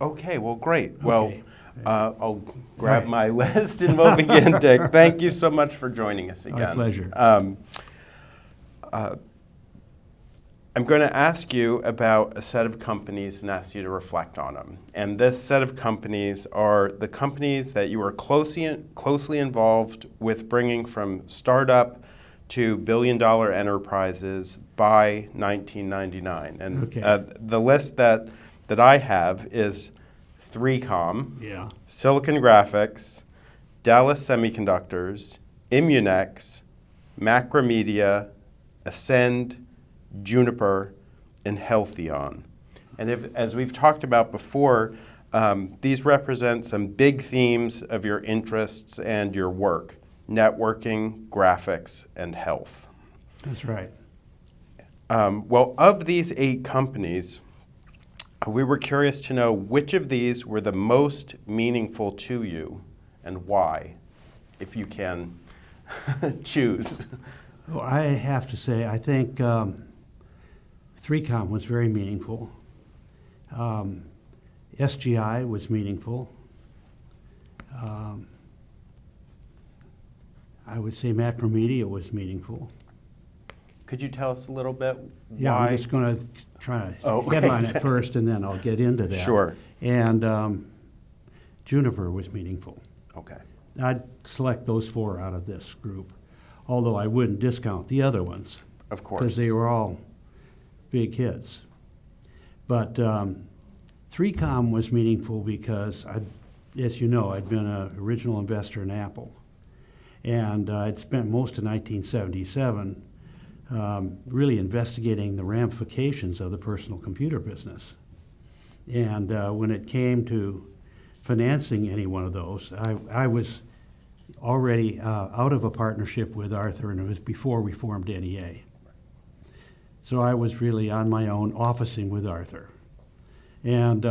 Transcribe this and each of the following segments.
Okay, well, great. Okay. Well, I'll grab my list and we'll begin, Dick. Thank you so much for joining us again. My pleasure. I'm going to ask you about a set of companies and ask you to reflect on them. And this set of companies are the companies that you were closely involved with bringing from startup to billion-dollar enterprises by 1999. And the list that I have is 3Com, Silicon Graphics, Dallas Semiconductors, Immunex, Macromedia, Ascend, Juniper, and Healthion. And as we've talked about before, these represent some big themes of your interests and your work: networking, graphics, and health. That's right. Well, of these 8 companies, we were curious to know which of these were the most meaningful to you and why, if you can choose. Well, I have to say, I think 3Com was very meaningful. SGI was meaningful. I would say Macromedia was meaningful. Could you tell us a little bit Yeah, why? I'm just going to try to headline it first, and then I'll get into that. Sure. And Juniper was meaningful. Okay. I'd select those 4 out of this group, although I wouldn't discount the other ones. Of course. Because they were all big hits. But 3Com was meaningful because, as you know, I'd been an original investor in Apple. And I'd spent most of 1977 really investigating the ramifications of the personal computer business. And when it came to financing any one of those, I was already out of a partnership with Arthur, and it was before we formed NEA. So I was really on my own, officing with Arthur. And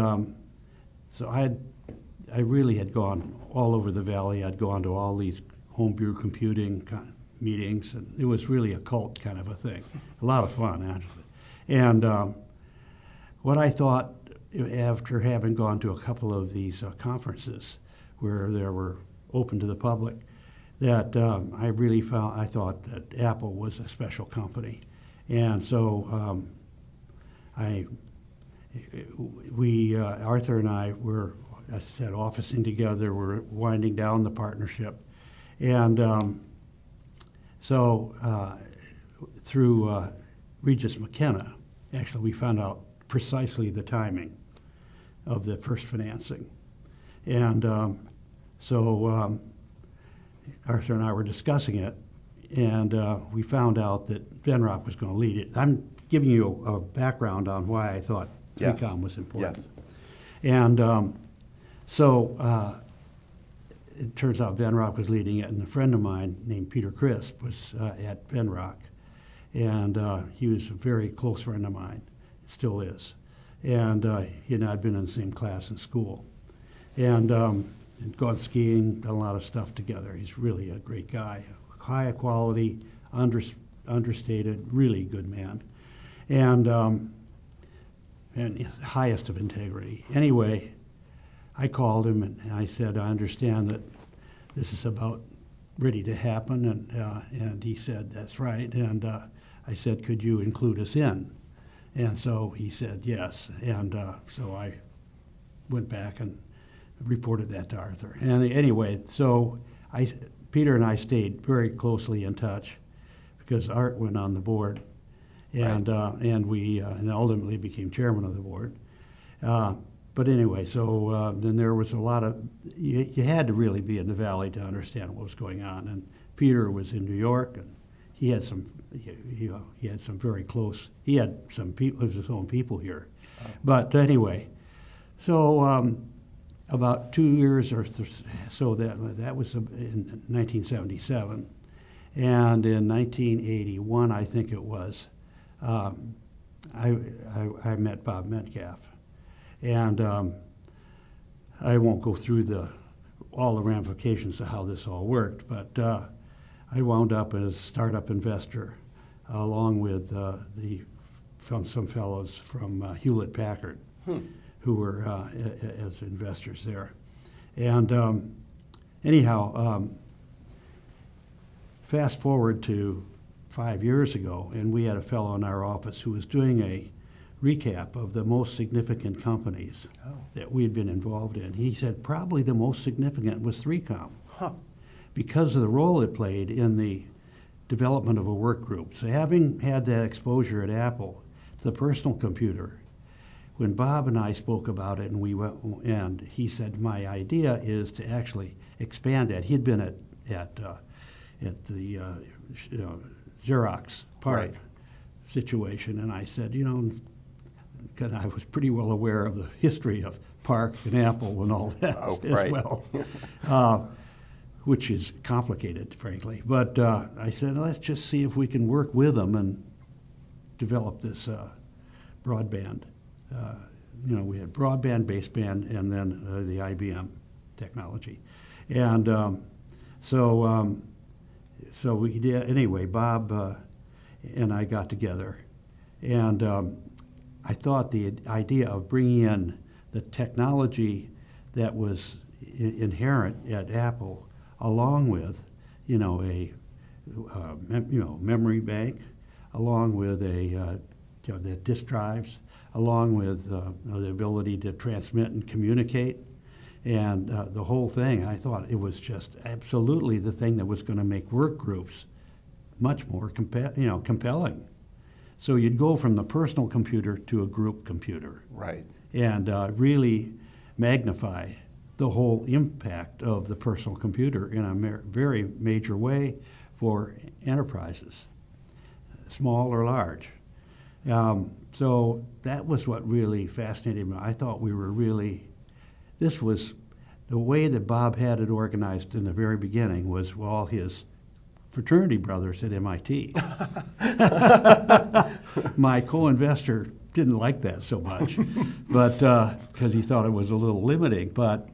so I really had gone all over the valley. I'd gone to all these homebrew computing meetings, and it was really a cult kind of a thing. A lot of fun, actually. And what I thought, after having gone to a couple of these conferences where they were open to the public, that I thought that Apple was a special company. And so Arthur and I were, as I said, officing together. We're winding down the partnership. And through Regis McKenna, actually, we found out precisely the timing of the first financing. And Arthur and I were discussing it, and we found out that Venrock was going to lead it. I'm giving you a background on why I thought 3Com was important. Yes. And it turns out Venrock was leading it, and a friend of mine named Peter Crisp was at Venrock. And he was a very close friend of mine, still is. And he and I had been in the same class in school. And gone skiing, done a lot of stuff together. He's really a great guy. High quality, understated, really good man. And highest of integrity. Anyway, I called him and I said, I understand that this is about ready to happen. And he said, that's right. And I said, could you include us in? And so he said yes. And so I went back and reported that to Arthur. And anyway, so Peter and I stayed very closely in touch because Art went on the board, and we ultimately became chairman of the board. But anyway, so then there was a lot of you had to really be in the valley to understand what was going on. And Peter was in New York, and he had some very close. He had some people, his own people here. But anyway, so. About 2 years or so, that was in 1977. And in 1981, I think it was, I met Bob Metcalf. And I won't go through all the ramifications of how this all worked, but I wound up as a startup investor along with some fellows from Hewlett-Packard. who were as investors there. And anyhow, fast forward to 5 years ago, and we had a fellow in our office who was doing a recap of the most significant companies that we had been involved in. He said probably the most significant was 3Com because of the role it played in the development of a work group. So having had that exposure at Apple, the personal computer, when Bob and I spoke about it, and we went, and he said, my idea is to actually expand that. He'd been at the Xerox PARC situation, and I said, because I was pretty well aware of the history of PARC and Apple and all that as well, which is complicated, frankly. But I said, let's just see if we can work with them and develop this broadband. We had broadband, baseband, and then the IBM technology. And so we did, anyway, Bob and I got together, and I thought the idea of bringing in the technology that was inherent at Apple, along with, a memory bank, along with the disk drives, along with the ability to transmit and communicate, and the whole thing, I thought it was just absolutely the thing that was going to make work groups much more compelling. So you'd go from the personal computer to a group computer. Right. And really magnify the whole impact of the personal computer in a very major way for enterprises, small or large. So that was what really fascinated me. I thought this was the way that Bob had it organized in the very beginning was all his fraternity brothers at MIT. My co-investor didn't like that so much, but because he thought it was a little limiting, but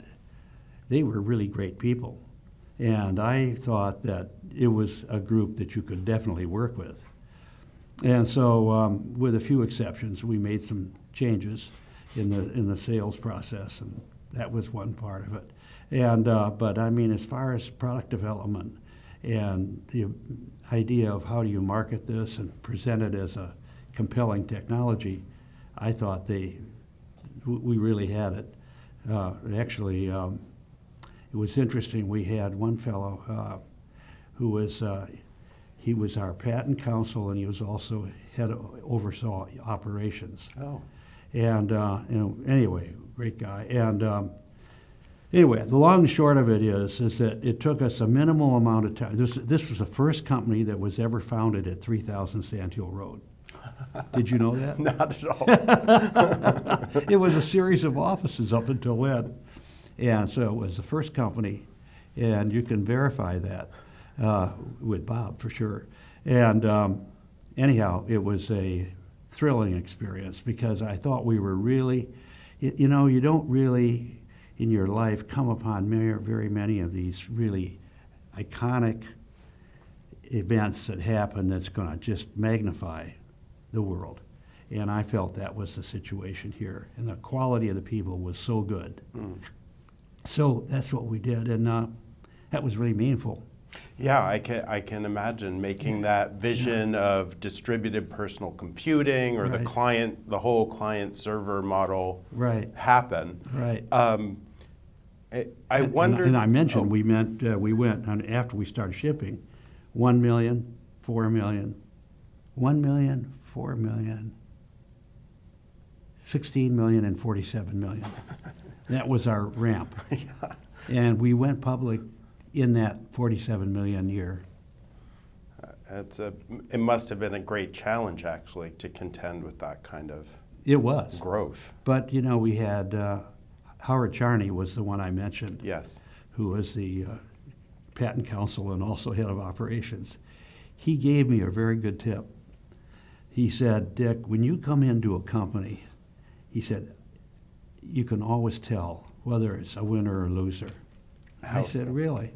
they were really great people. And I thought that it was a group that you could definitely work with. And so with a few exceptions, we made some changes in the sales process, and that was one part of it. And but I mean, as far as product development and the idea of how do you market this and present it as a compelling technology, I thought we really had it. Actually, it was interesting. We had one fellow who was he was our patent counsel, and he was also oversaw operations. Oh. And anyway, great guy. And anyway, the long and short of it is that it took us a minimal amount of time. This was the first company that was ever founded at 3000 Sand Hill Road. Did you know that? Not at all. It was a series of offices up until then. And so it was the first company, and you can verify that with Bob for sure. And anyhow, it was a thrilling experience because I thought we were really, you don't really in your life come upon very many of these really iconic events that happen that's going to just magnify the world. And I felt that was the situation here. And the quality of the people was so good. Mm. So that's what we did, and that was really meaningful. Yeah, I can imagine making that vision of distributed personal computing or the whole client-server model happen. Right. I wondered. And I mentioned we went after we started shipping, 1 million, 4 million, 1 million, 4 million, 16 million, and 47 million. That was our ramp. Yeah. And we went public in that 47 million year. It must have been a great challenge, actually, to contend with that kind of growth. But, we had Howard Charney was the one I mentioned. Yes. Who was the patent counsel and also head of operations. He gave me a very good tip. He said, Dick, when you come into a company, he said, you can always tell whether it's a winner or a loser. I said, really?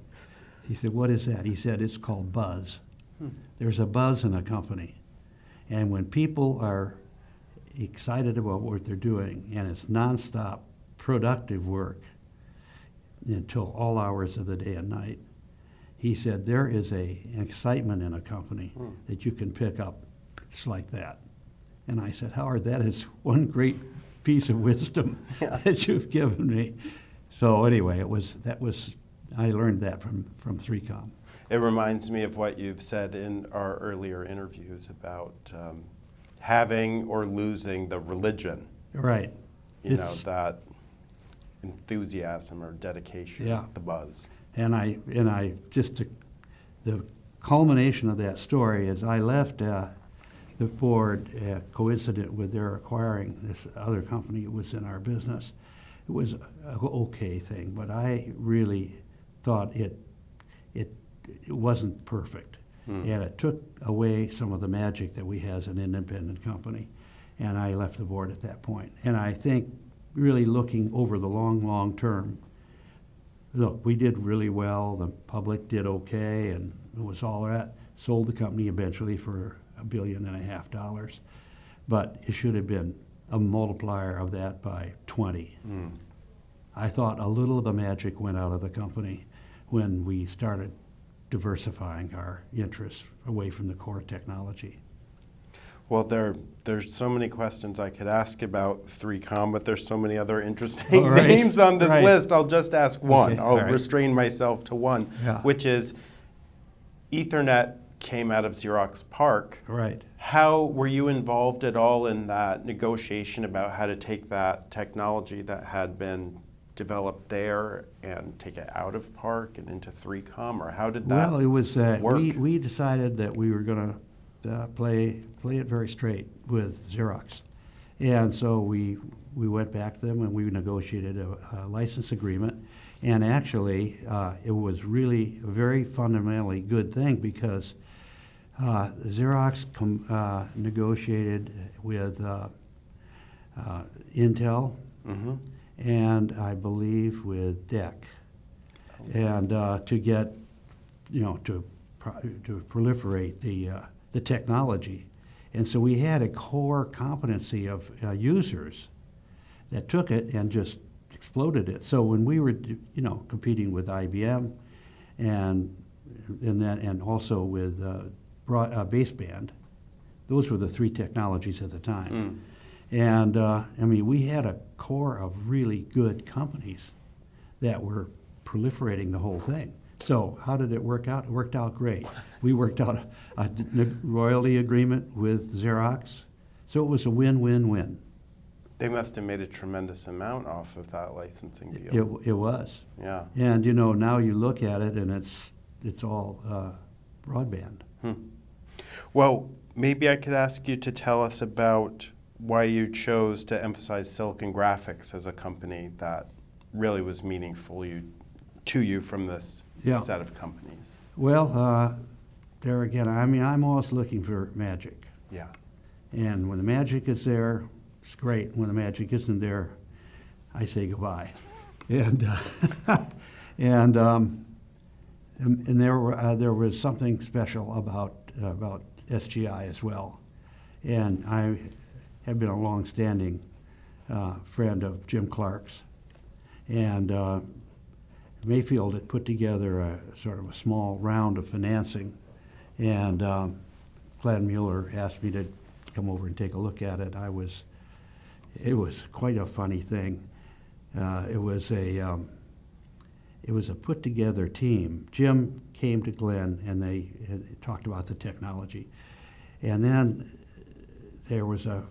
He said, what is that? He said, it's called buzz. There's a buzz in a company. And when people are excited about what they're doing, and it's nonstop productive work until all hours of the day and night. He said there is an excitement in a company that you can pick up just like that. And I said, Howard, that is one great piece of wisdom that you've given me. So anyway, I learned that from 3Com. It reminds me of what you've said in our earlier interviews about having or losing the religion. Right. That enthusiasm or dedication, the buzz. And I just the culmination of that story is I left the board coincident with their acquiring this other company that was in our business. It was an okay thing, but I really thought it wasn't perfect. And it took away some of the magic that we had as an independent company. And I left the board at that point. And I think really looking over the long term, look, we did really well, the public did okay, and it was all that. Sold the company eventually for $1.5 billion. But it should have been a multiplier of that by 20. I thought a little of the magic went out of the company when we started diversifying our interests away from the core technology. Well, there's so many questions I could ask about 3Com, but there's so many other interesting names on this list. I'll just ask one. Okay. I'll restrain myself to one, which is Ethernet came out of Xerox PARC. Right. How were you involved at all in that negotiation about how to take that technology that had been developed there and take it out of PARC and into 3Com, or how did that Well, it was work? we decided that we were going to play it very straight with Xerox. And so we went back to them and we negotiated a license agreement. And actually, it was really a very fundamentally good thing because Xerox negotiated with Intel and I believe with DEC, and to get, to proliferate the technology. And so we had a core competency of users that took it and just exploded it. So when we were, competing with IBM and also with baseband, those were the three technologies at the time. And we had a core of really good companies that were proliferating the whole thing. So how did it work out? It worked out great. We worked out a royalty agreement with Xerox. So it was a win-win-win. They must have made a tremendous amount off of that licensing deal. It was. Yeah. And now you look at it and it's all broadband. Well, maybe I could ask you to tell us about why you chose to emphasize Silicon Graphics as a company that really was meaningful to you from this set of companies. Well, there again, I'm always looking for magic. Yeah. And when the magic is there, it's great. When the magic isn't there, I say goodbye. And there was something special about SGI as well. And I have been a long-standing friend of Jim Clark's. And Mayfield had put together a sort of a small round of financing, and Glenn Mueller asked me to come over and take a look at it. It was quite a funny thing. It was a put-together team. Jim came to Glenn, and they talked about the technology, and then there was a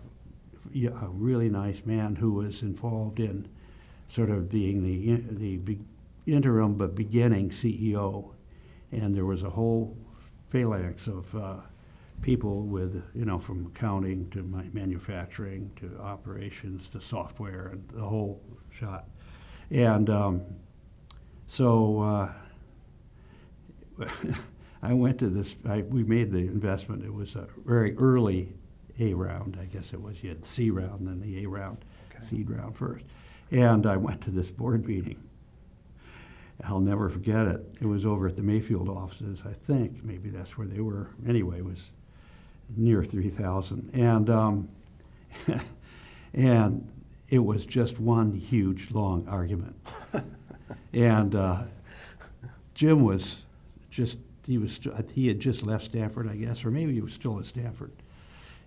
really nice man who was involved in sort of being the interim but beginning CEO, and there was a whole phalanx of people with, from accounting to manufacturing to operations to software and the whole shot. And so I went to this, we made the investment. It was a very early A round, I guess it was. You had the C round, then the A round, seed round first. And I went to this board meeting. I'll never forget it. It was over at the Mayfield offices, I think. Maybe that's where they were. Anyway, it was near 3,000. And And it was just one huge, long argument. And Jim was just, he had just left Stanford, I guess, or maybe he was still at Stanford.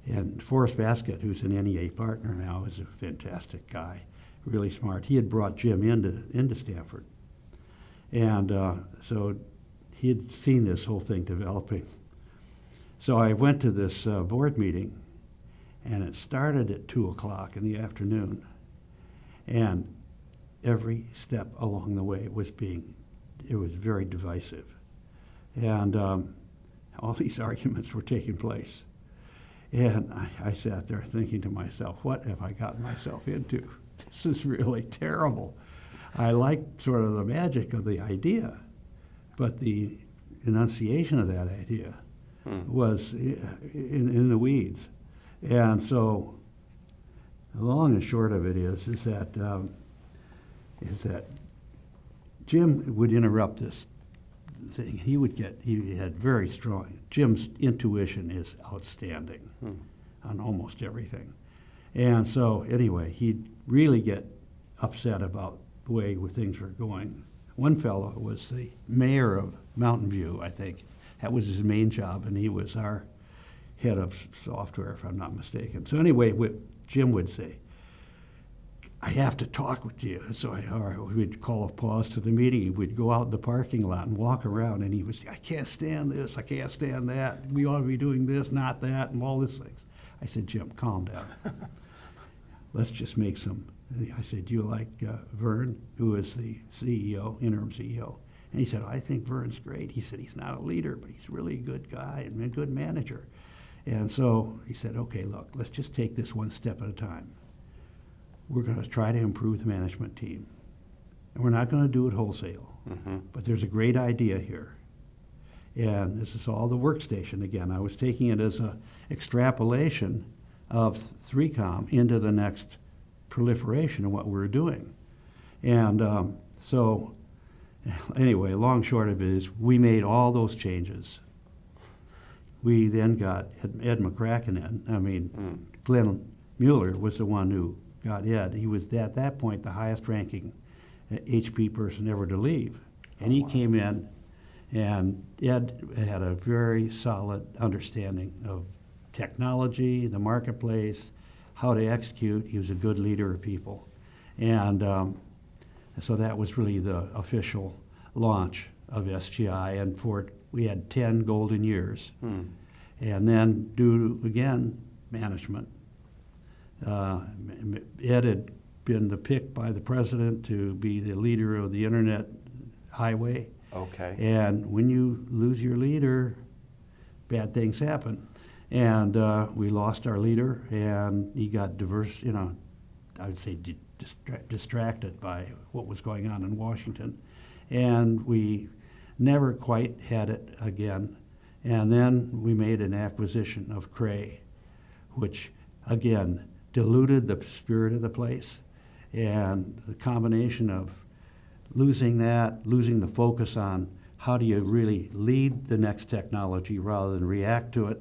And Forrest Baskett, who's an NEA partner now, is a fantastic guy, really smart. He had brought Jim into Stanford. And so he had seen this whole thing developing. So I went to this board meeting, and it started at 2 o'clock in the afternoon. And every step along the way it was very divisive. And all these arguments were taking place. And I sat there thinking to myself, what have I gotten myself into? This is really terrible. I liked sort of the magic of the idea, but the enunciation of that idea was in the weeds. And so the long and short of it is that Jim would interrupt this thing. He had very strong, Jim's intuition is outstanding on almost everything. And so anyway, he'd really get upset about the way things were going. One fellow was the mayor of Mountain View, I think. That was his main job, and he was our head of software, if I'm not mistaken. So anyway, Jim would say, I have to talk with you. So we'd call a pause to the meeting. We'd go out in the parking lot and walk around, and he would say, I can't stand this, I can't stand that. We ought to be doing this, not that, and all these things. I said, Jim, calm down. Let's just make some. I said, do you like Vern, who is the CEO, interim CEO? And he said, I think Vern's great. He said, he's not a leader, but he's really a good guy and a good manager. And so he said, okay, look, let's just take this one step at a time. We're going to try to improve the management team. And we're not going to do it wholesale. But there's a great idea here. And this is all the workstation again. I was taking it as an extrapolation of 3Com into the next proliferation of what we're doing. And so anyway, long short of it is we made all those changes. We then got Ed McCracken in. Glenn Mueller was the one who got Ed. He was at that point the highest ranking HP person ever to leave. And he came in, and Ed had a very solid understanding of technology, the marketplace, how to execute. He was a good leader of people. And so that was really the official launch of SGI. And we had 10 golden years. And then due to, again, management, Ed had been the pick by the president to be the leader of the internet highway. Okay. And when you lose your leader, bad things happen. And we lost our leader, and he got I would say distracted by what was going on in Washington. And we never quite had it again. And then we made an acquisition of Cray, which, again, diluted the spirit of the place. And the combination of losing the focus on how do you really lead the next technology rather than react to it,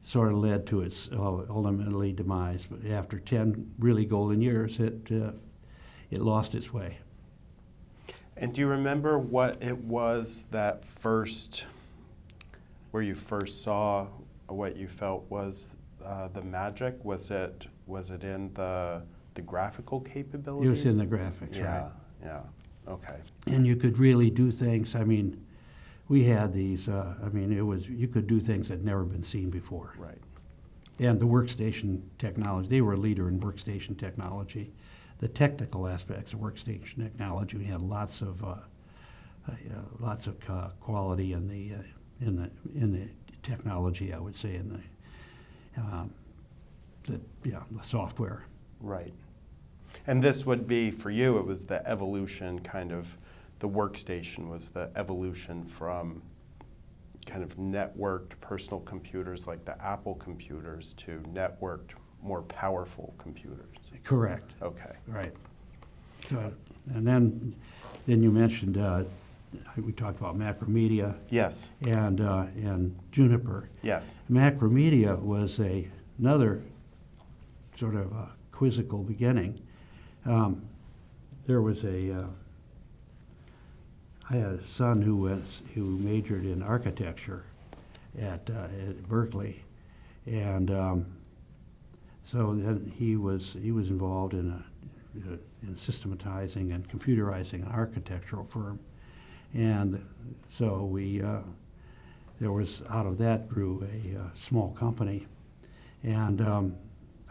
sort of led to its ultimately demise. But after 10 really golden years, it lost its way. And do you remember what it was where you first saw what you felt was the magic? Was it in the graphical capabilities? It was in the graphics, right? Yeah. Okay. And you could really do things. I mean, we had these. You could do things that had never been seen before. Right. And the Workstation Technology, they were a leader in Workstation Technology. The technical aspects of Workstation Technology, we had lots of quality in the technology. I would say in the software. Right. And this would be, for you, it was the evolution kind of, the workstation was the evolution from kind of networked personal computers like the Apple computers to networked, more powerful computers. Correct. Okay. Right. So, and then you mentioned, we talked about Macromedia. Yes. And Juniper. Yes. Macromedia was another sort of a quizzical beginning. There was I had a son who majored in architecture at Berkeley, and so then he was involved in systematizing and computerizing an architectural firm, and so there was, out of that grew a small company, and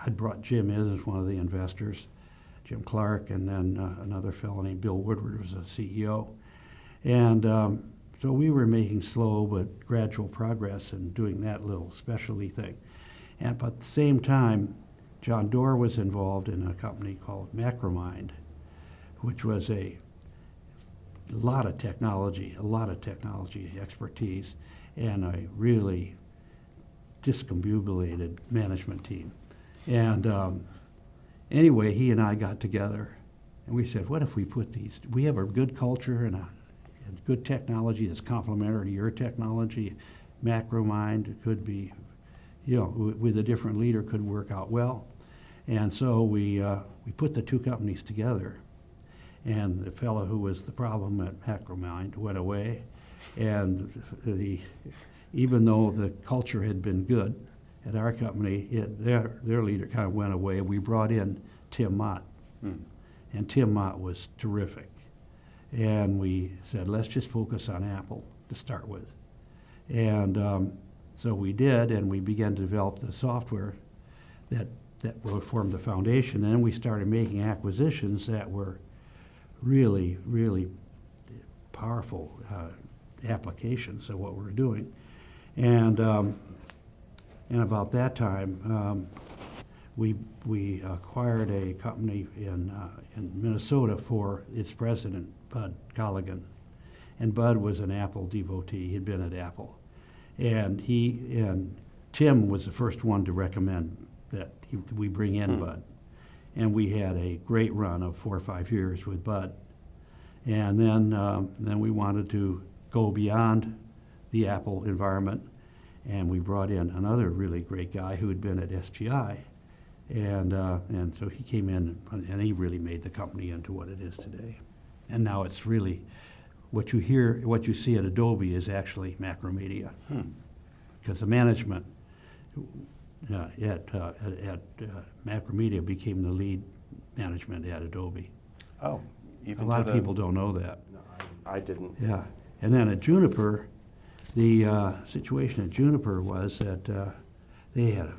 I'd brought Jim in as one of the investors, Jim Clark, and then another fellow named Bill Woodward was the CEO. And so we were making slow but gradual progress in doing that little specialty thing. But at the same time, John Doerr was involved in a company called Macromind, which was a lot of technology expertise, and a really discombobulated management team. And anyway, he and I got together, and we said, what if we we have a good culture and a good technology that's complementary to your technology. Macromind could be, with a different leader, could work out well. And so we put the two companies together, and the fellow who was the problem at Macromind went away, and even though the culture had been good at our company, their leader kind of went away. We brought in Tim Mott, and Tim Mott was terrific. And we said, let's just focus on Apple to start with. And so we did, and we began to develop the software that would form the foundation. And then we started making acquisitions that were really, really powerful applications of what we were doing. And about that time, we acquired a company in Minnesota for its president, Bud Colligan. And Bud was an Apple devotee. He'd been at Apple. And Tim was the first one to recommend that we bring in Bud. And we had a great run of 4 or 5 years with Bud. And then we wanted to go beyond the Apple environment, and we brought in another really great guy who had been at SGI. And so he came in, and he really made the company into what it is today. And now it's really, what you see at Adobe is actually Macromedia. Because the management at Macromedia became the lead management at Adobe. Oh, even a lot of people don't know that. No, I didn't. Yeah. And then at Juniper, the situation at Juniper was that they had a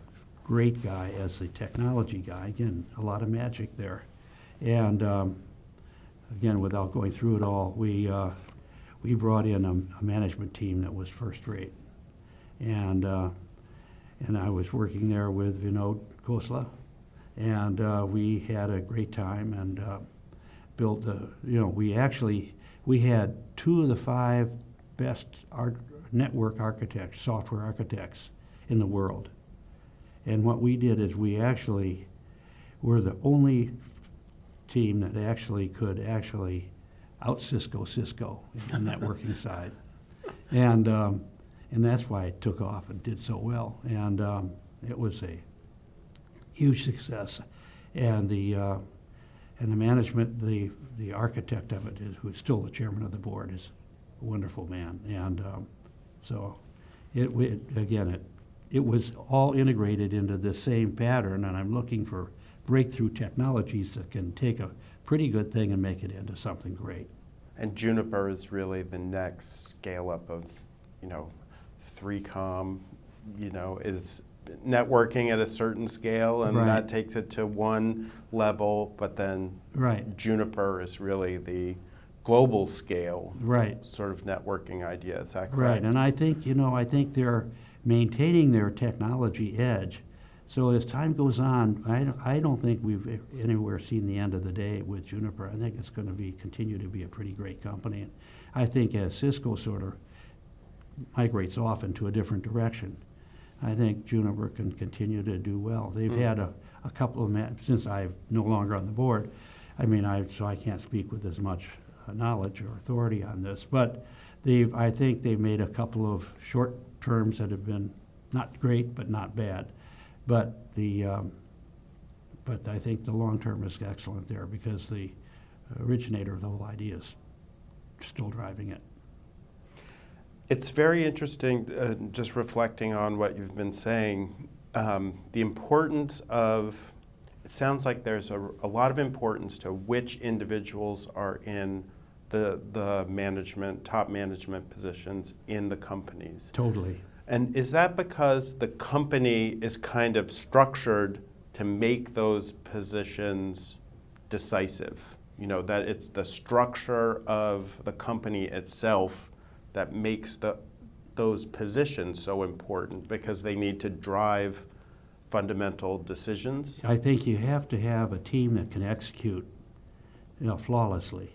great guy as the technology guy. Again, a lot of magic there. And again, without going through it all, we brought in a management team that was first rate. And I was working there with Vinod Khosla, and we had a great time and built we had 2 of the 5 best network architects, software architects in the world. And what we did is we actually were the only team that could out Cisco in the networking side. And that's why it took off and did so well. And it was a huge success. And the management, the architect of it, who's still the chairman of the board, is a wonderful man. And so it was all integrated into the same pattern, and I'm looking for breakthrough technologies that can take a pretty good thing and make it into something great. And Juniper is really the next scale up of, 3Com, is networking at a certain scale, and that takes it to one level, but then Juniper is really the global scale sort of networking idea. Is that correct? Right, and I think they're maintaining their technology edge. So as time goes on, I don't think we've anywhere seen the end of the day with Juniper. I think it's going to continue to be a pretty great company. And I think as Cisco sort of migrates off into a different direction, I think Juniper can continue to do well. They've had a couple of, since I'm no longer on the board, so I can't speak with as much knowledge or authority on this, but I think they've made a couple of short terms that have been not great, but not bad. But But I think the long term is excellent there because the originator of the whole idea is still driving it. It's very interesting, just reflecting on what you've been saying, the importance of, it sounds like there's a lot of importance to which individuals are in the management, top management positions in the companies. Totally. And is that because the company is kind of structured to make those positions decisive? You know, that it's the structure of the company itself that makes those positions so important because they need to drive fundamental decisions? I think you have to have a team that can execute, flawlessly.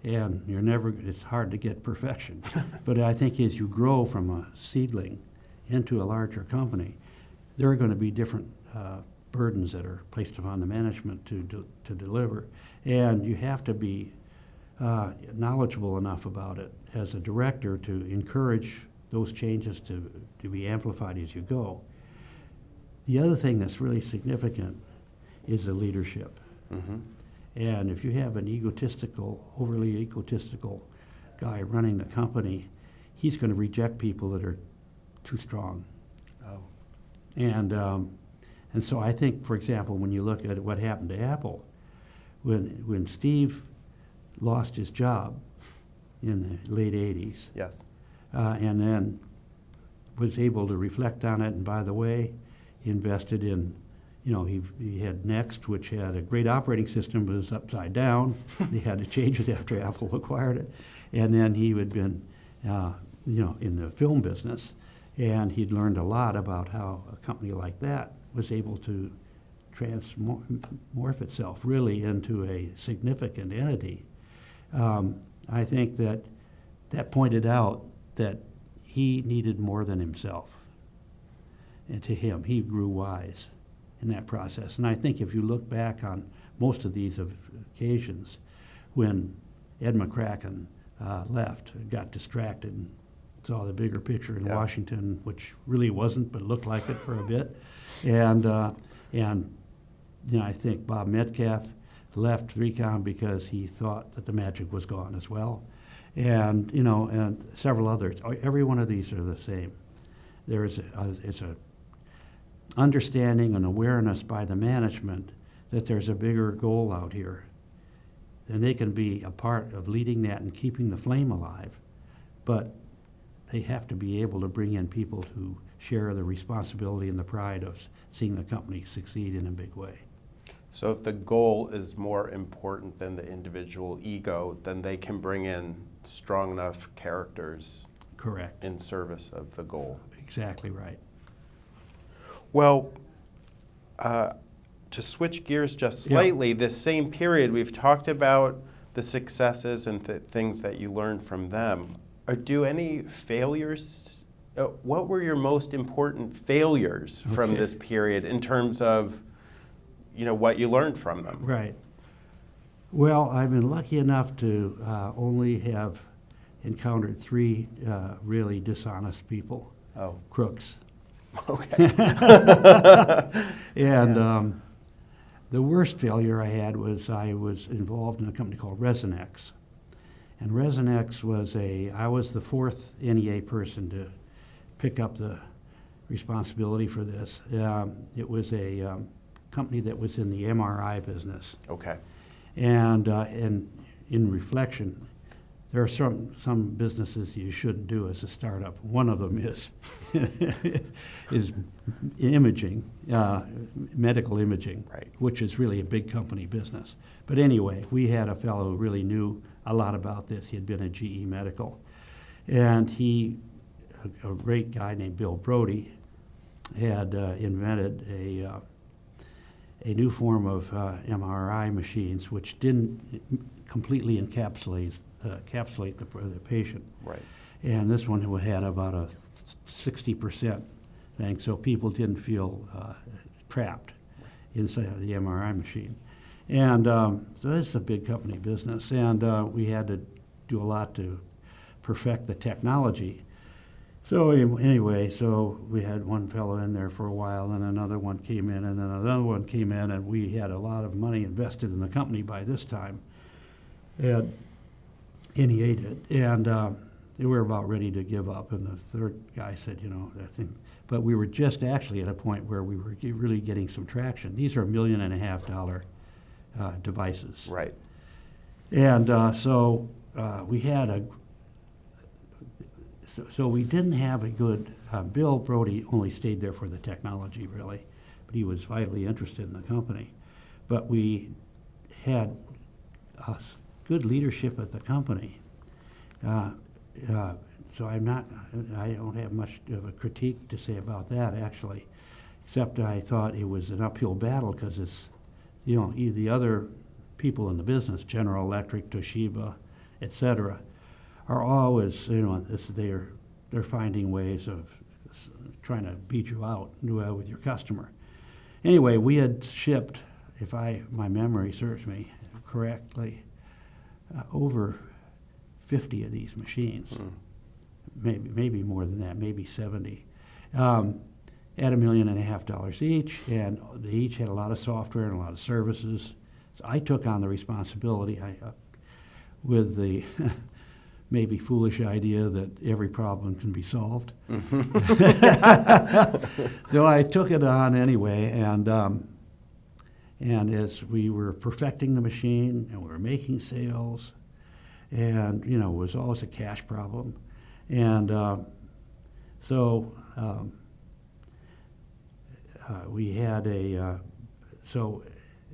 And it's hard to get perfection. But I think as you grow from a seedling into a larger company, there are going to be different burdens that are placed upon the management to deliver. And you have to be knowledgeable enough about it as a director to encourage those changes to be amplified as you go. The other thing that's really significant is the leadership. Mm-hmm. And if you have an overly egotistical guy running the company, he's going to reject people that are too strong. Oh. And so I think, for example, when you look at what happened to Apple, when Steve lost his job in the late 80s, Yes. And then was able to reflect on it, and by the way, he invested in, he had Next, which had a great operating system, but was upside down. They had to change it after Apple acquired it. And then he had been, in the film business, and he'd learned a lot about how a company like that was able to morph itself really into a significant entity. I think that pointed out that he needed more than himself. And to him, he grew wise in that process. And I think if you look back on most of these occasions, when Ed McCracken left, got distracted, and saw the bigger picture in Washington, which really wasn't, but looked like it for a bit. And I think Bob Metcalf left 3Com because he thought that the magic was gone as well. And several others. Every one of these are the same. There is it's a understanding and awareness by the management that there's a bigger goal out here. And they can be a part of leading that and keeping the flame alive. But they have to be able to bring in people who share the responsibility and the pride of seeing the company succeed in a big way. So if the goal is more important than the individual ego, then they can bring in strong enough characters. Correct. In service of the goal. Exactly right. Well, to switch gears just slightly, this same period, we've talked about the successes and things that you learned from them. Do any failures, what were your most important failures from this period in terms of, what you learned from them? Right. Well, I've been lucky enough to only have encountered 3 really dishonest people. Oh. Crooks. Okay. And the worst failure I had was I was involved in a company called Resonex. And Resonex I was the 4th NEA person to pick up the responsibility for this. It was a company that was in the MRI business. Okay. And in reflection, there are some businesses you shouldn't do as a startup. One of them is is imaging, medical imaging, right, which is really a big company business. But anyway, we had a fellow who really knew a lot about this. He had been at GE Medical. And a great guy named Bill Brody, had invented a new form of MRI machines which didn't completely encapsulate the patient. Right. And this one had about a 60% thing, so people didn't feel trapped inside the MRI machine. And so this is a big company business, and we had to do a lot to perfect the technology. So anyway, so we had one fellow in there for a while, and another one came in, and then another one came in, and we had a lot of money invested in the company by this time. And he ate it, and we were about ready to give up. And the third guy said, I think, but we were just actually at a point where we were really getting some traction. These are $1.5 million devices. Right. And so we had so we didn't have a good, Bill Brody only stayed there for the technology really, but he was vitally interested in the company. But we had good leadership at the company. So I don't have much of a critique to say about that actually, except I thought it was an uphill battle because it's, the other people in the business, General Electric, Toshiba, et cetera, are always, they're finding ways of trying to beat you out with your customer. Anyway, we had shipped, if my memory serves me correctly, over 50 of these machines, maybe more than that, maybe 70, at $1.5 million each, and they each had a lot of software and a lot of services. So I took on the responsibility with the maybe foolish idea that every problem can be solved. So I took it on anyway, and as we were perfecting the machine and we were making sales, and it was always a cash problem, and we had so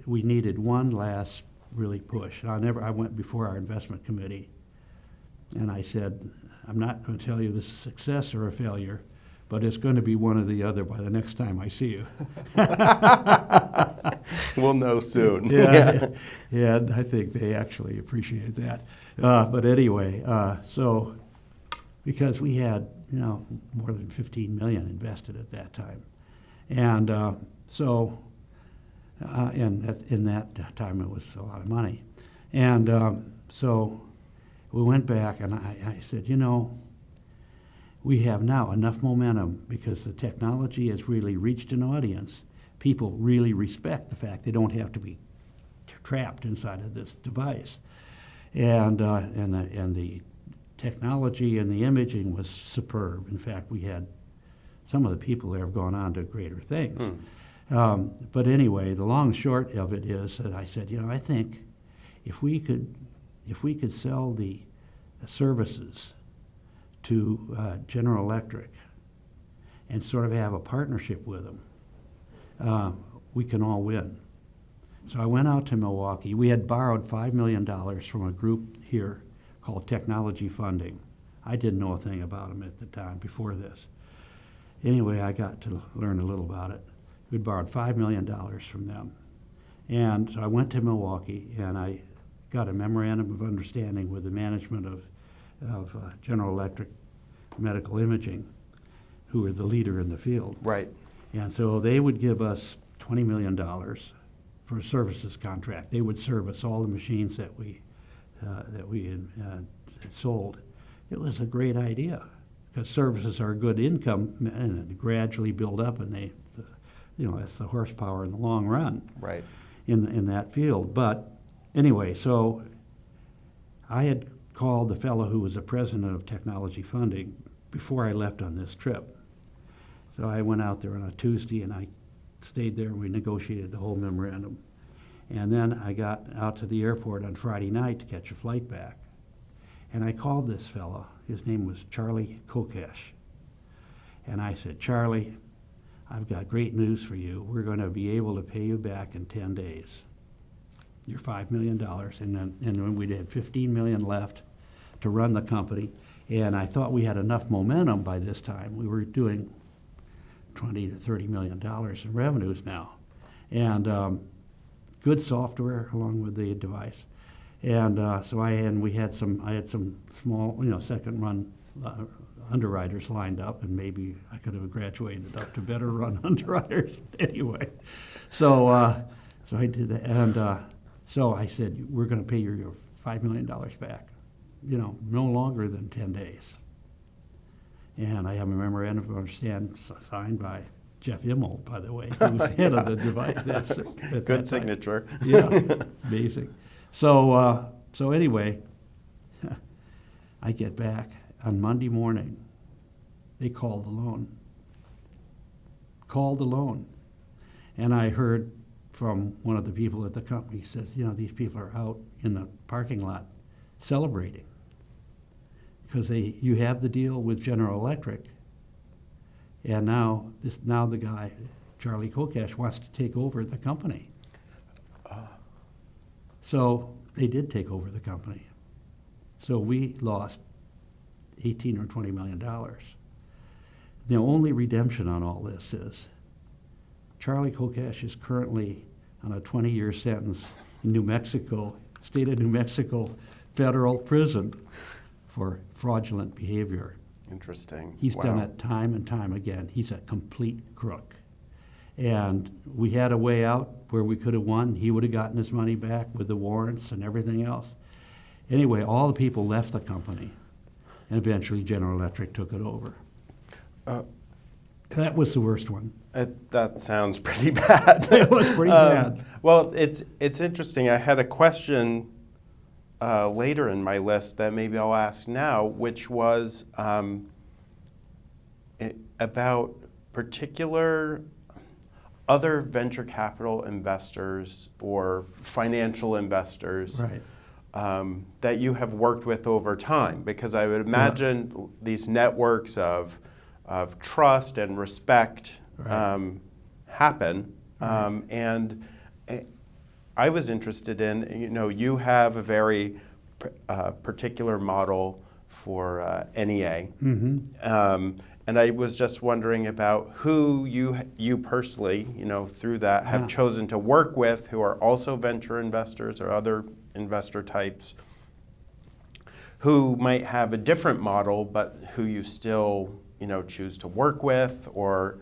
we needed one last really push. I went before our investment committee, and I said, I'm not going to tell you this is a success or a failure, but it's going to be one or the other by the next time I see you. We'll know soon. Yeah, I think they actually appreciated that. But anyway, so because we had more than 15 million invested at that time, and in that time it was a lot of money, and so we went back, and I said, we have now enough momentum because the technology has really reached an audience. People really respect the fact they don't have to be trapped inside of this device, and the technology and the imaging was superb. In fact, we had some of the people there have gone on to greater things. But anyway, the long and short of it is that I said, I think if we could sell the services to General Electric and sort of have a partnership with them, we can all win. So I went out to Milwaukee. We had borrowed $5 million from a group here called Technology Funding. I didn't know a thing about them at the time before this. Anyway, I got to learn a little about it. We'd borrowed $5 million from them. And so I went to Milwaukee, and I got a memorandum of understanding with the management of General Electric Medical Imaging, who were the leader in the field. Right. And so they would give us $20 million for a services contract. They would service all the machines that we had sold. It was a great idea because services are a good income and they gradually build up, and that's the horsepower in the long run. Right. In that field. But anyway, so I had called the fellow who was the president of Technology Funding before I left on this trip. So I went out there on a Tuesday, and I stayed there, and we negotiated the whole memorandum. And then I got out to the airport on Friday night to catch a flight back. And I called this fellow. His name was Charlie Kokesh. And I said, Charlie, I've got great news for you. We're going to be able to pay you back in 10 days. Your $5 million. And then we'd had $15 million left to run the company. And I thought we had enough momentum by this time. We were doing $20 to $30 million in revenues now. And good software along with the device. And I had some small, second run underwriters lined up, and maybe I could have graduated up to better run underwriters anyway. So I did that, and so I said, we're going to pay you your $5 million back, no longer than 10 days. And I have a memorandum of understanding signed by Jeff Immel, by the way, who was head of the device. That's at Good signature. Yeah, basic. So anyway, I get back on Monday morning. They called the loan. And I heard from one of the people at the company, he says, these people are out in the parking lot celebrating because you have the deal with General Electric, and now the guy, Charlie Kokesh, wants to take over the company. So they did take over the company. So we lost $18 or $20 million. The only redemption on all this is Charlie Kokesh is currently on a 20-year sentence in New Mexico, state of New Mexico federal prison for fraudulent behavior. Interesting. He's Wow. done it time and time again. He's a complete crook. And we had a way out where we could have won. He would have gotten his money back with the warrants and everything else. Anyway, all the people left the company, and eventually General Electric took it over. That was the worst one. That sounds pretty bad. It was pretty bad. Well, it's interesting. I had a question later in my list that maybe I'll ask now, which was about particular other venture capital investors or financial investors Right. That you have worked with over time, because I would imagine these networks of trust and respect Right. happen. And I was interested in, you have a very particular model for NEA. Mm-hmm. And I was just wondering about who you personally, through that, have chosen to work with, who are also venture investors or other investor types, who might have a different model, but who you still, choose to work with, or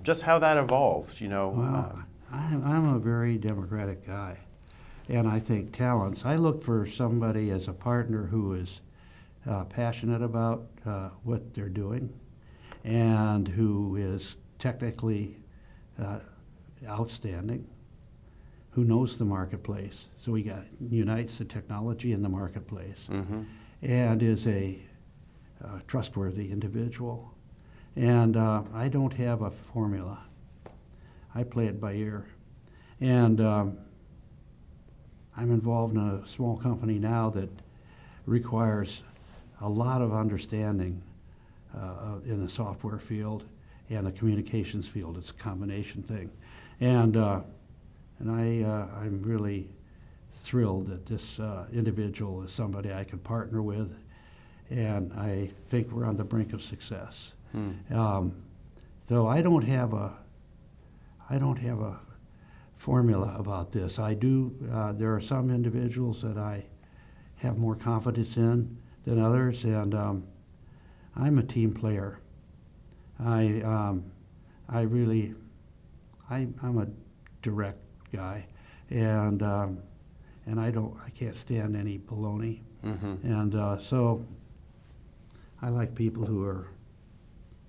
just how that evolved, Well, I'm a very democratic guy, and I think talents. I look for somebody as a partner who is passionate about what they're doing, and who is technically outstanding, who knows the marketplace. So he unites the technology in the marketplace, and is a trustworthy individual. And I don't have a formula. I play it by ear. And I'm involved in a small company now that requires a lot of understanding in the software field and the communications field. It's a combination thing. And I'm really thrilled that this individual is somebody I can partner with, and I think we're on the brink of success. So I don't have a formula about this. I do. There are some individuals that I have more confidence in than others, and I'm a team player. I'm a direct guy, and I can't stand any baloney, and so I like people who are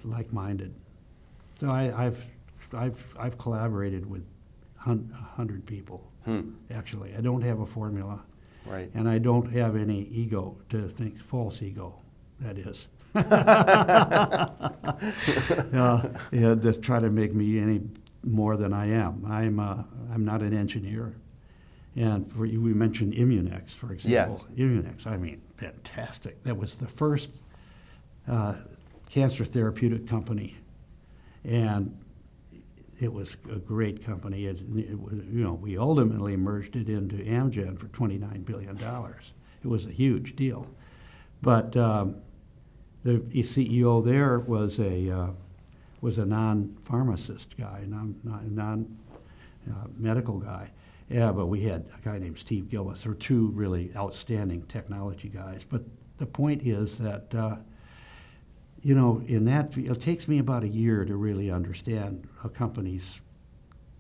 like-minded. So I've collaborated with 100 people. Actually, I don't have a formula, Right. and I don't have any ego to think, false ego, that is. To try to make me any more than I am. I'm not an engineer. And we mentioned Immunex, for example. Yes. Immunex, fantastic. That was the first cancer therapeutic company, and it was a great company. It was, we ultimately merged it into Amgen for $29 billion. It was a huge deal. But the CEO there was a non-pharmacist guy, non-medical guy. Yeah, but we had a guy named Steve Gillis. There were two really outstanding technology guys. But the point is that, in that field, it takes me about a year to really understand a company's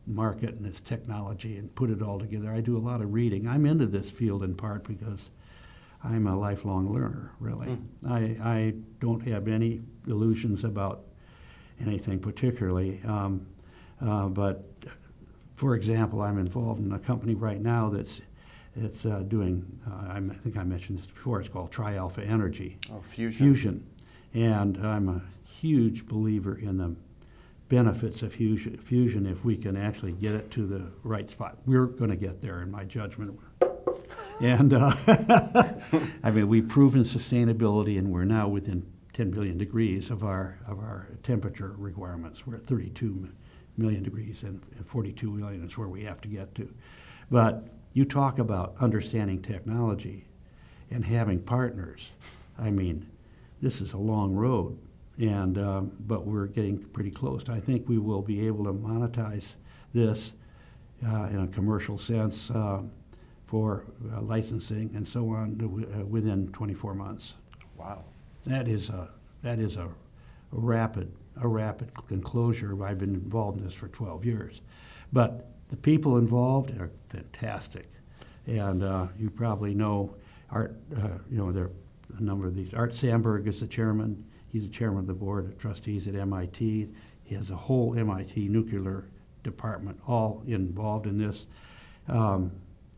market and its technology and put it all together. I do a lot of reading. I'm into this field in part because I'm a lifelong learner, really. I don't have any illusions about anything particularly. But for example, I'm involved in a company right now that's doing, I think I mentioned this before, it's called Tai-Alpha Energy. Oh, fusion. Fusion. And I'm a huge believer in the benefits of fusion if we can actually get it to the right spot. We're going to get there, in my judgment. And I mean, we've proven sustainability, and we're now within 10 billion degrees of our temperature requirements. We're at 32 million degrees, and 42 million is where we have to get to. But you talk about understanding technology and having partners. I mean, this is a long road, and but we're getting pretty close. I think we will be able to monetize this in a commercial sense for licensing and so on within 24 months. Wow. That is a rapid conclosure. I've been involved in this for 12 years, but the people involved are fantastic, and you probably know Art. There are a number of these. Art Sandberg is the chairman. He's the chairman of the board of trustees at MIT. He has a whole MIT nuclear department all involved in this.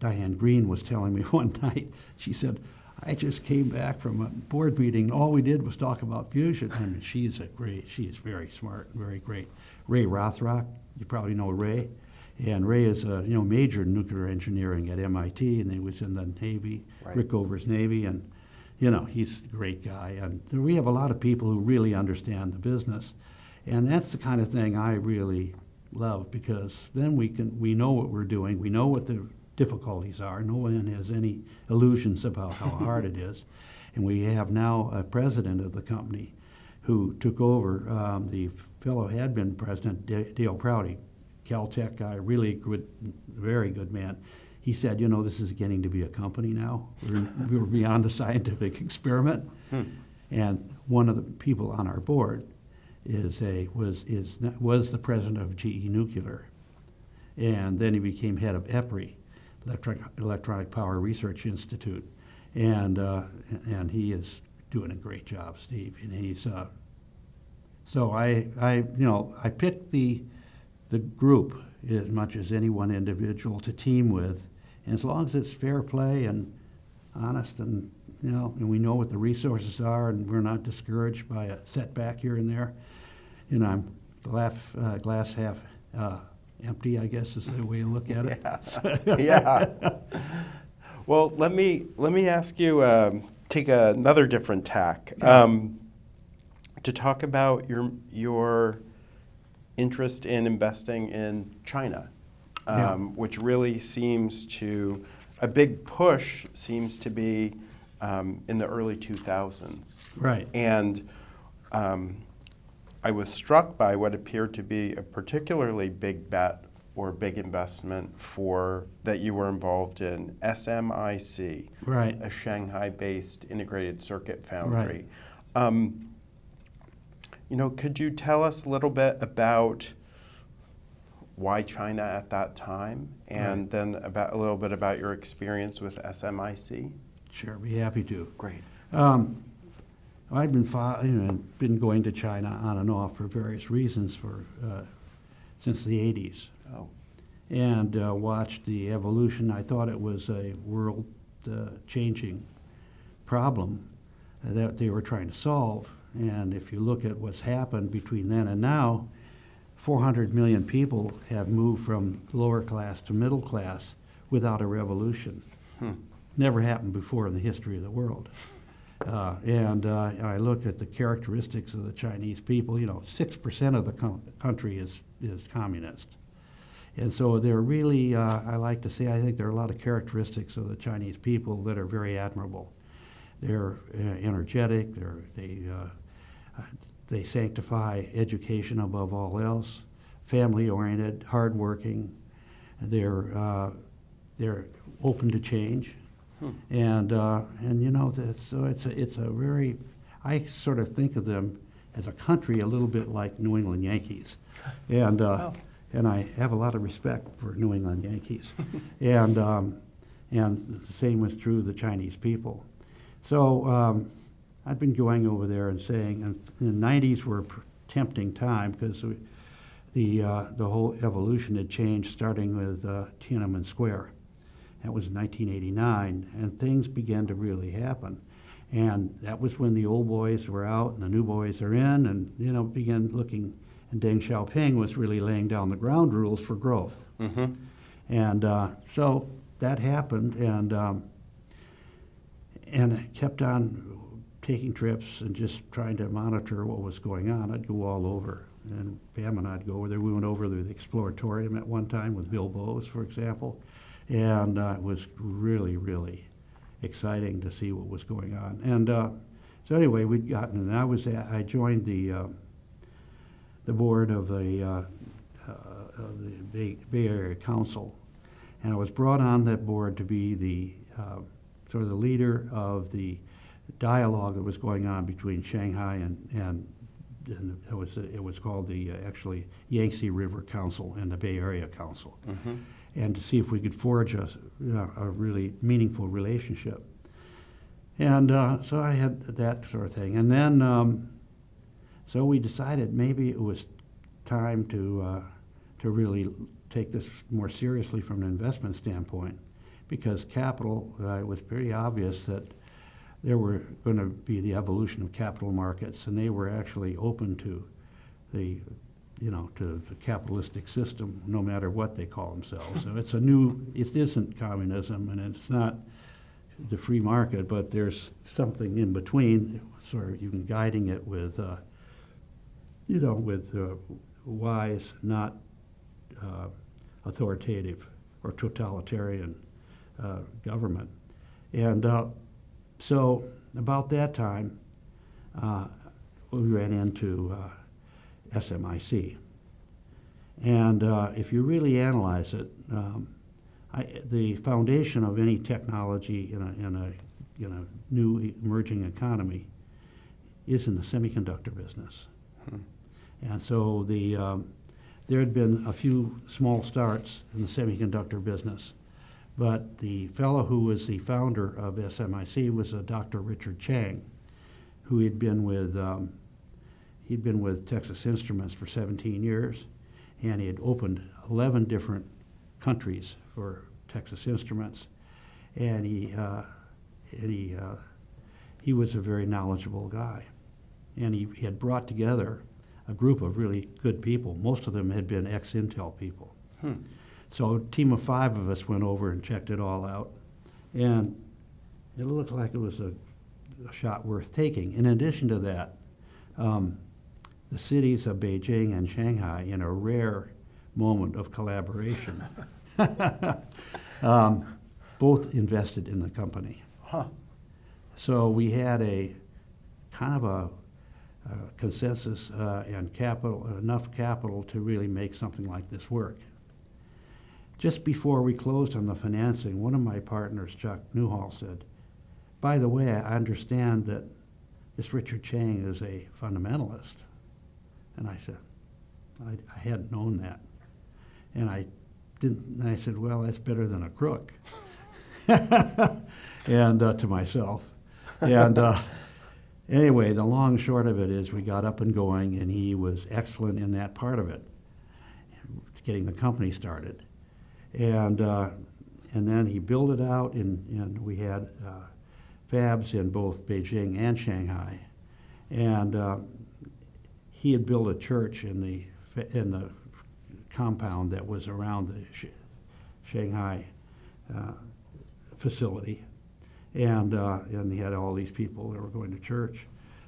Diane Green was telling me one night, she said, I just came back from a board meeting. All we did was talk about fusion. I mean, she is very smart, very great. Ray Rothrock, you probably know Ray. And Ray is majored in nuclear engineering at MIT, and he was in the Navy, right. Rickover's Navy, and he's a great guy. And we have a lot of people who really understand the business. And that's the kind of thing I really love, because then we know what we're doing, we know what the difficulties are. No one has any illusions about how hard it is. And we have now a president of the company who took over. The fellow had been president, Dale Prouty, Caltech guy, really good, very good man. He said, this is getting to be a company now. We're beyond the scientific experiment. And one of the people on our board was the president of GE Nuclear. And then he became head of EPRI, Electronic Power Research Institute, and he is doing a great job, Steve. And he's so I picked the group as much as any one individual to team with, and as long as it's fair play and honest, and and we know what the resources are, and we're not discouraged by a setback here and there. I'm glass half empty, I guess, is the way you look at it. Yeah. Well, let me ask you, take another different tack, to talk about your interest in investing in China, which really seems to, a big push seems to be in the early 2000s. Right. And I was struck by what appeared to be a particularly big bet or big investment that you were involved in, SMIC, right. a Shanghai-based integrated circuit foundry. Right. Could you tell us a little bit about why China at that time, and then a little bit about your experience with SMIC? Sure, be happy to. Great. I've been going to China on and off for various reasons since the 80s. Oh. And watched the evolution. I thought it was a world-changing problem that they were trying to solve. And if you look at what's happened between then and now, 400 million people have moved from lower class to middle class without a revolution. Never happened before in the history of the world. And I look at the characteristics of the Chinese people. 6% of the country is communist. And so they're really, I like to say, I think there are a lot of characteristics of the Chinese people that are very admirable. They're energetic, they sanctify education above all else, family-oriented, hardworking. They're open to change. And so it's a very, I sort of think of them as a country a little bit like New England Yankees, and I have a lot of respect for New England Yankees, and the same was true of the Chinese people. So I'd been going over there and saying, and the 90s were a tempting time because the whole evolution had changed, starting with Tiananmen Square. That was 1989, and things began to really happen. And that was when the old boys were out and the new boys are in, and began looking. And Deng Xiaoping was really laying down the ground rules for growth. Mm-hmm. And so that happened, and I kept on taking trips and just trying to monitor what was going on. I'd go all over, and Pam and I'd go over there. We went over to the Exploratorium at one time with Bill Bose, for example, and it was really, really exciting to see what was going on. And so anyway, we'd gotten, and I joined the board of the Bay Area Council, and I was brought on that board to be the sort of the leader of the dialogue that was going on between Shanghai and it was called the actually Yangtze River Council and the Bay Area Council, Mm-hmm. and to see if we could forge a really meaningful relationship. And so I had that sort of thing, and then so we decided maybe it was time to really take this more seriously from an investment standpoint, because capital, it was pretty obvious that there were going to be the evolution of capital markets, and they were actually open to the capitalistic system, no matter what they call themselves. So it isn't communism, and it's not the free market, but there's something in between, sort of even guiding it with, wise, not authoritative or totalitarian government. And so about that time, we ran into SMIC. And if you really analyze it, the foundation of any technology in a new emerging economy is in the semiconductor business. Hmm. And so there had been a few small starts in the semiconductor business, but the fellow who was the founder of SMIC was a Dr. Richard Chang, who he'd been with Texas Instruments for 17 years, and he had opened 11 different countries for Texas Instruments, and he was a very knowledgeable guy, and he had brought together a group of really good people. Most of them had been ex-Intel people. Hmm. So a team of 5 of us went over and checked it all out, and it looked like it was a shot worth taking. In addition to that, the cities of Beijing and Shanghai, in a rare moment of collaboration, both invested in the company. Huh. So we had a kind of a consensus and enough capital to really make something like this work. Just before we closed on the financing, one of my partners, Chuck Newhall, said, "By the way, I understand that this Richard Chang is a fundamentalist." And I said, I hadn't known that. And I said, "Well, that's better than a crook." And to myself. And anyway, the long and short of it is we got up and going, and he was excellent in that part of it, getting the company started. And then he built it out, and we had fabs in both Beijing and Shanghai. And he had built a church in the compound that was around the Shanghai facility, and he had all these people that were going to church.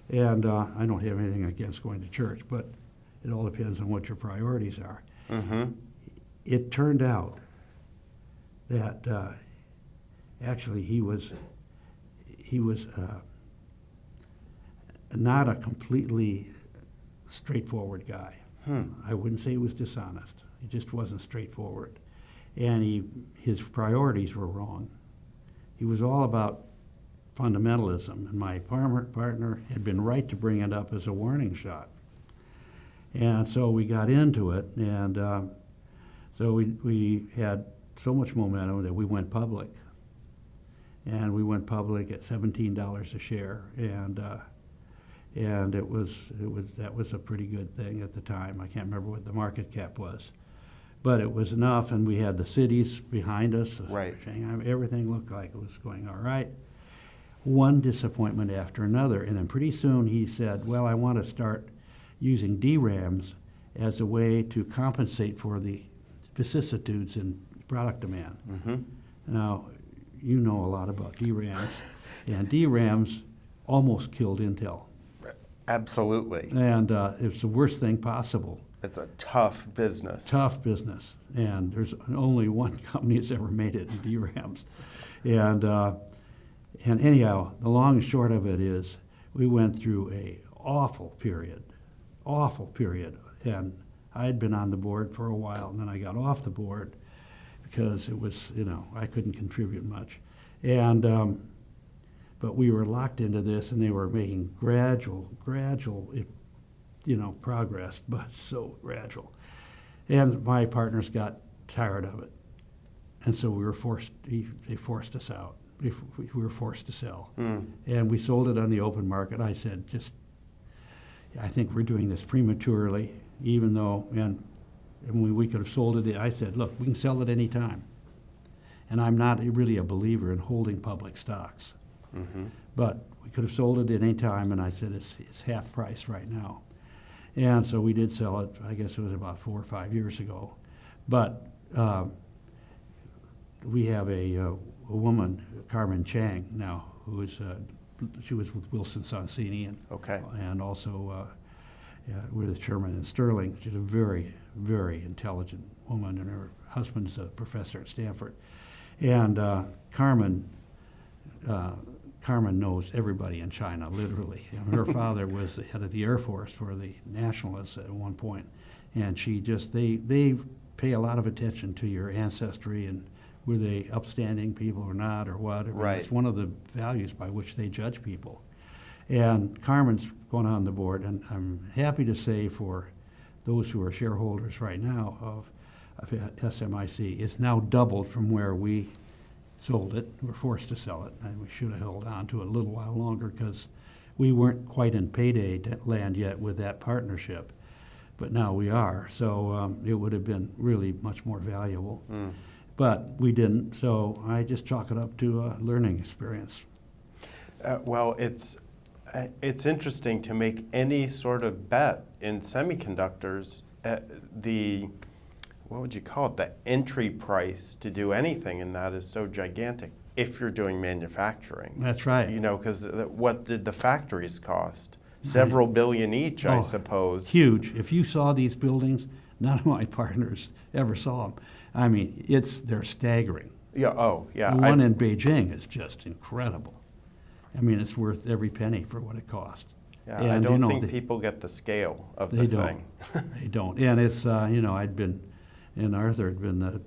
And I don't have anything against going to church, but it all depends on what your priorities are. Mm-hmm. It turned out that actually he was not a completely straightforward guy. I wouldn't say he was dishonest. He just wasn't straightforward. And his priorities were wrong. He was all about fundamentalism, and my partner had been right to bring it up as a warning shot. And so we got into it, and so we had so much momentum that we went public. and we went public at $17 a share, and that was a pretty good thing at the time. I can't remember what the market cap was, but it was enough, and we had the cities behind us. Right. Shanghai, everything looked like it was going all right. One disappointment after another, and then pretty soon he said, well, I want to start using DRAMs as a way to compensate for the vicissitudes in product demand. Mm-hmm. Now, you know a lot about DRAMs, and DRAMs almost killed Intel. Absolutely. And it's the worst thing possible. It's a tough business. Tough business. And there's only one company that's ever made it in DRAMs. And anyhow, the long and short of it is we went through a awful period. And I had been on the board for a while, and then I got off the board because it was, I couldn't contribute much. And but we were locked into this, and they were making gradual, progress, but so gradual. And my partners got tired of it, and so we were they forced us out. We were forced to sell. And we sold it on the open market. I said, I think we're doing this prematurely, even though, and we could have sold it. I said, look, we can sell it any time. And I'm not really a believer in holding public stocks. Mm-hmm. But we could have sold it at any time, and I said, it's half price right now. And so we did sell it, I guess it was about 4 or 5 years ago. But we have a woman, Carmen Chang, now, who is, she was with Wilson Sonsini, and also we're the chairman in Sterling. She's a very, very intelligent woman, and her husband's a professor at Stanford. And Carmen knows everybody in China, literally. Her father was the head of the Air Force for the Nationalists at one point, and they pay a lot of attention to your ancestry and were they upstanding people or not, or what. Right. It's one of the values by which they judge people. And Carmen's going on the board, and I'm happy to say for those who are shareholders right now of SMIC, it's now doubled from where we sold it. We're forced to sell it, and we should have held on to it a little while longer because we weren't quite in payday land yet with that partnership, but now we are. So it would have been really much more valuable. But we didn't, so I just chalk it up to a learning experience. Well, it's interesting to make any sort of bet in semiconductors. What would you call it? The entry price to do anything in that is so gigantic if you're doing manufacturing. That's right. Because what did the factories cost? Several billion each, I suppose. Huge. If you saw these buildings, none of my partners ever saw them. I mean, they're staggering. Yeah. Oh, yeah. The one in Beijing is just incredible. I mean, it's worth every penny for what it cost. Yeah, and I don't think people get the scale of the thing. They don't. And it's, Arthur had been the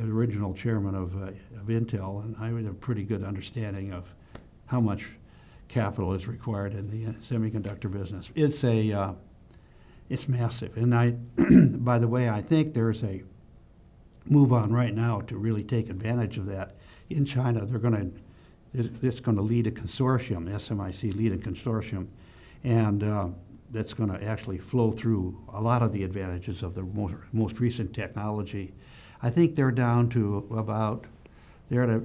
original chairman of Intel, and I had a pretty good understanding of how much capital is required in the semiconductor business. It's massive. And by the way, I think there's a move on right now to really take advantage of that. In China, it's going to lead a consortium, SMIC lead a consortium, and that's going to actually flow through a lot of the advantages of the most recent technology. I think they're down to they're at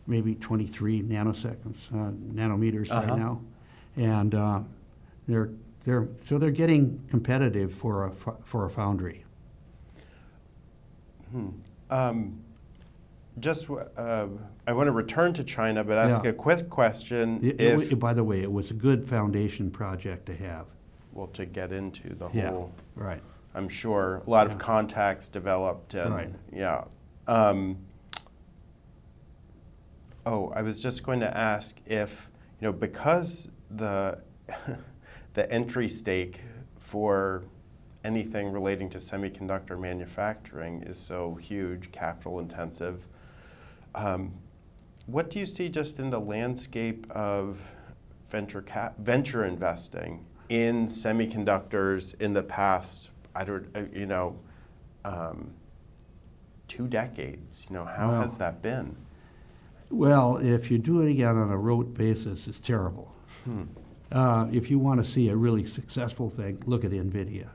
maybe 23 nanometers right now, and they're getting competitive for a foundry. I want to return to China, but ask a quick question. By the way, it was a good foundation project to have. Well, to get into the whole, right. I'm sure a lot of contacts developed, and right. I was just going to ask if because the entry stake for anything relating to semiconductor manufacturing is so huge, capital intensive. What do you see just in the landscape of venture investing in semiconductors in the past, 2 decades? How has that been? Well, if you're doing it on a rote basis, it's terrible. If you want to see a really successful thing, look at NVIDIA.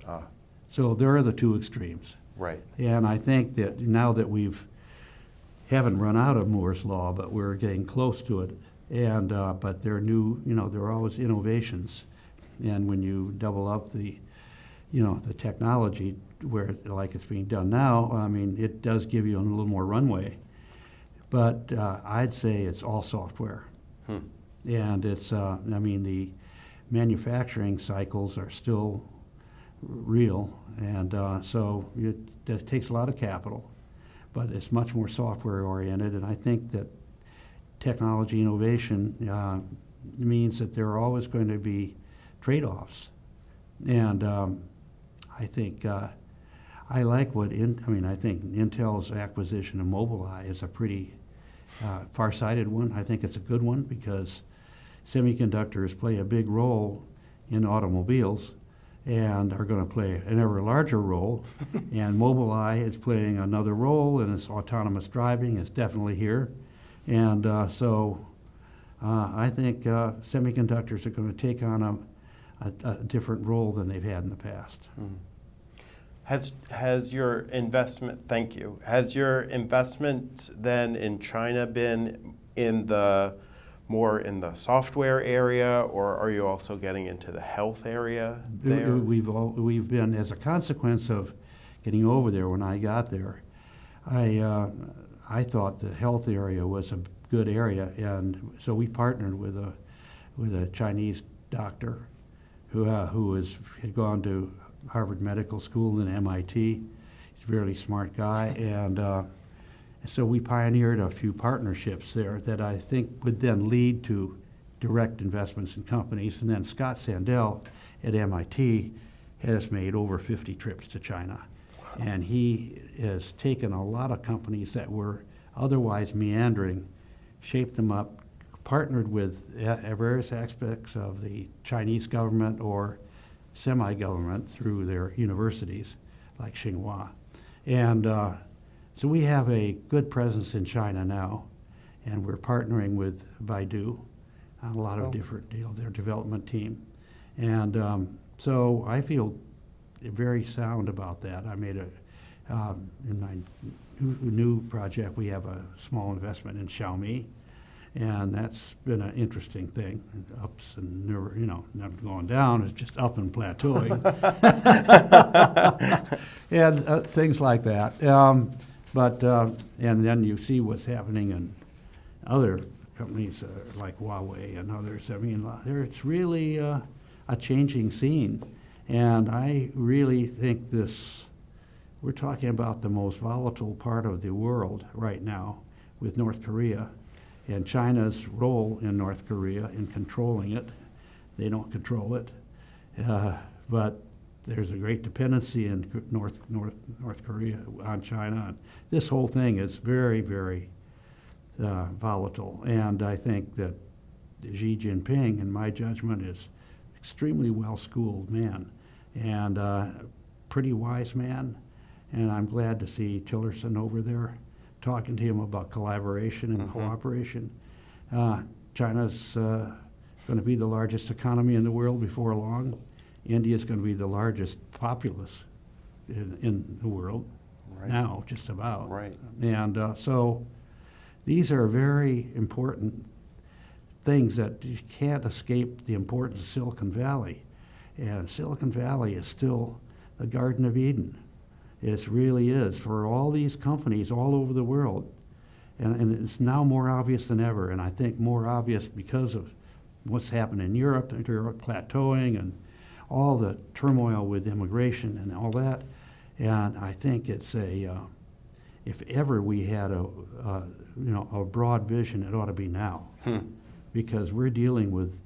Ah, So there are the two extremes. right. And I think that now that haven't run out of Moore's Law, but we're getting close to it. And but there are new, there are always innovations. And when you double up the technology where like it's being done now, I mean, it does give you a little more runway. But I'd say it's all software. And it's, the manufacturing cycles are still real. And so it takes a lot of capital, but it's much more software oriented. And I think that technology innovation means that there are always going to be trade-offs. And I think I like I think Intel's acquisition of Mobileye is a pretty far-sighted one. I think it's a good one because semiconductors play a big role in automobiles and are going to play an ever larger role. And Mobileye is playing another role in this autonomous driving. It's definitely here. And so I think semiconductors are going to take on a different role than they've had in the past. Has your investment, thank you, has your investment then in China been more in the software area, or are you also getting into the health area there? We've been, as a consequence of getting over there when I got there, I thought the health area was a good area, and so we partnered with a Chinese doctor who had gone to Harvard Medical School and MIT. He's a really smart guy, and so we pioneered a few partnerships there that I think would then lead to direct investments in companies. And then Scott Sandell at MIT has made over 50 trips to China. Wow. And he has taken a lot of companies that were otherwise meandering, shaped them up, partnered with various aspects of the Chinese government or semi-government through their universities, like Tsinghua. And so we have a good presence in China now, and we're partnering with Baidu on a lot of different deals, their development team. And so I feel very sound about that. I made in my new project, we have a small investment in Xiaomi, and that's been an interesting thing. Ups and never going down. It's just up and plateauing, and things like that. And then you see what's happening in other companies like Huawei and others. I mean, it's really a changing scene, and I really think we're talking about the most volatile part of the world right now with North Korea. And China's role in North Korea in controlling it. They don't control it, but there's a great dependency in North Korea on China. And this whole thing is very, very volatile. And I think that Xi Jinping, in my judgment, is extremely well-schooled man and pretty wise man. And I'm glad to see Tillerson over there talking to him about collaboration and cooperation. China's going to be the largest economy in the world before long. India's going to be the largest populace in the world now, just about. Right. And so these are very important things that you can't escape the importance of Silicon Valley. And Silicon Valley is still the Garden of Eden. It really is for all these companies all over the world. And it's now more obvious than ever, and I think more obvious because of what's happened in Europe plateauing and all the turmoil with immigration and all that. And I think it's if ever we had a broad vision, it ought to be now. Because we're dealing with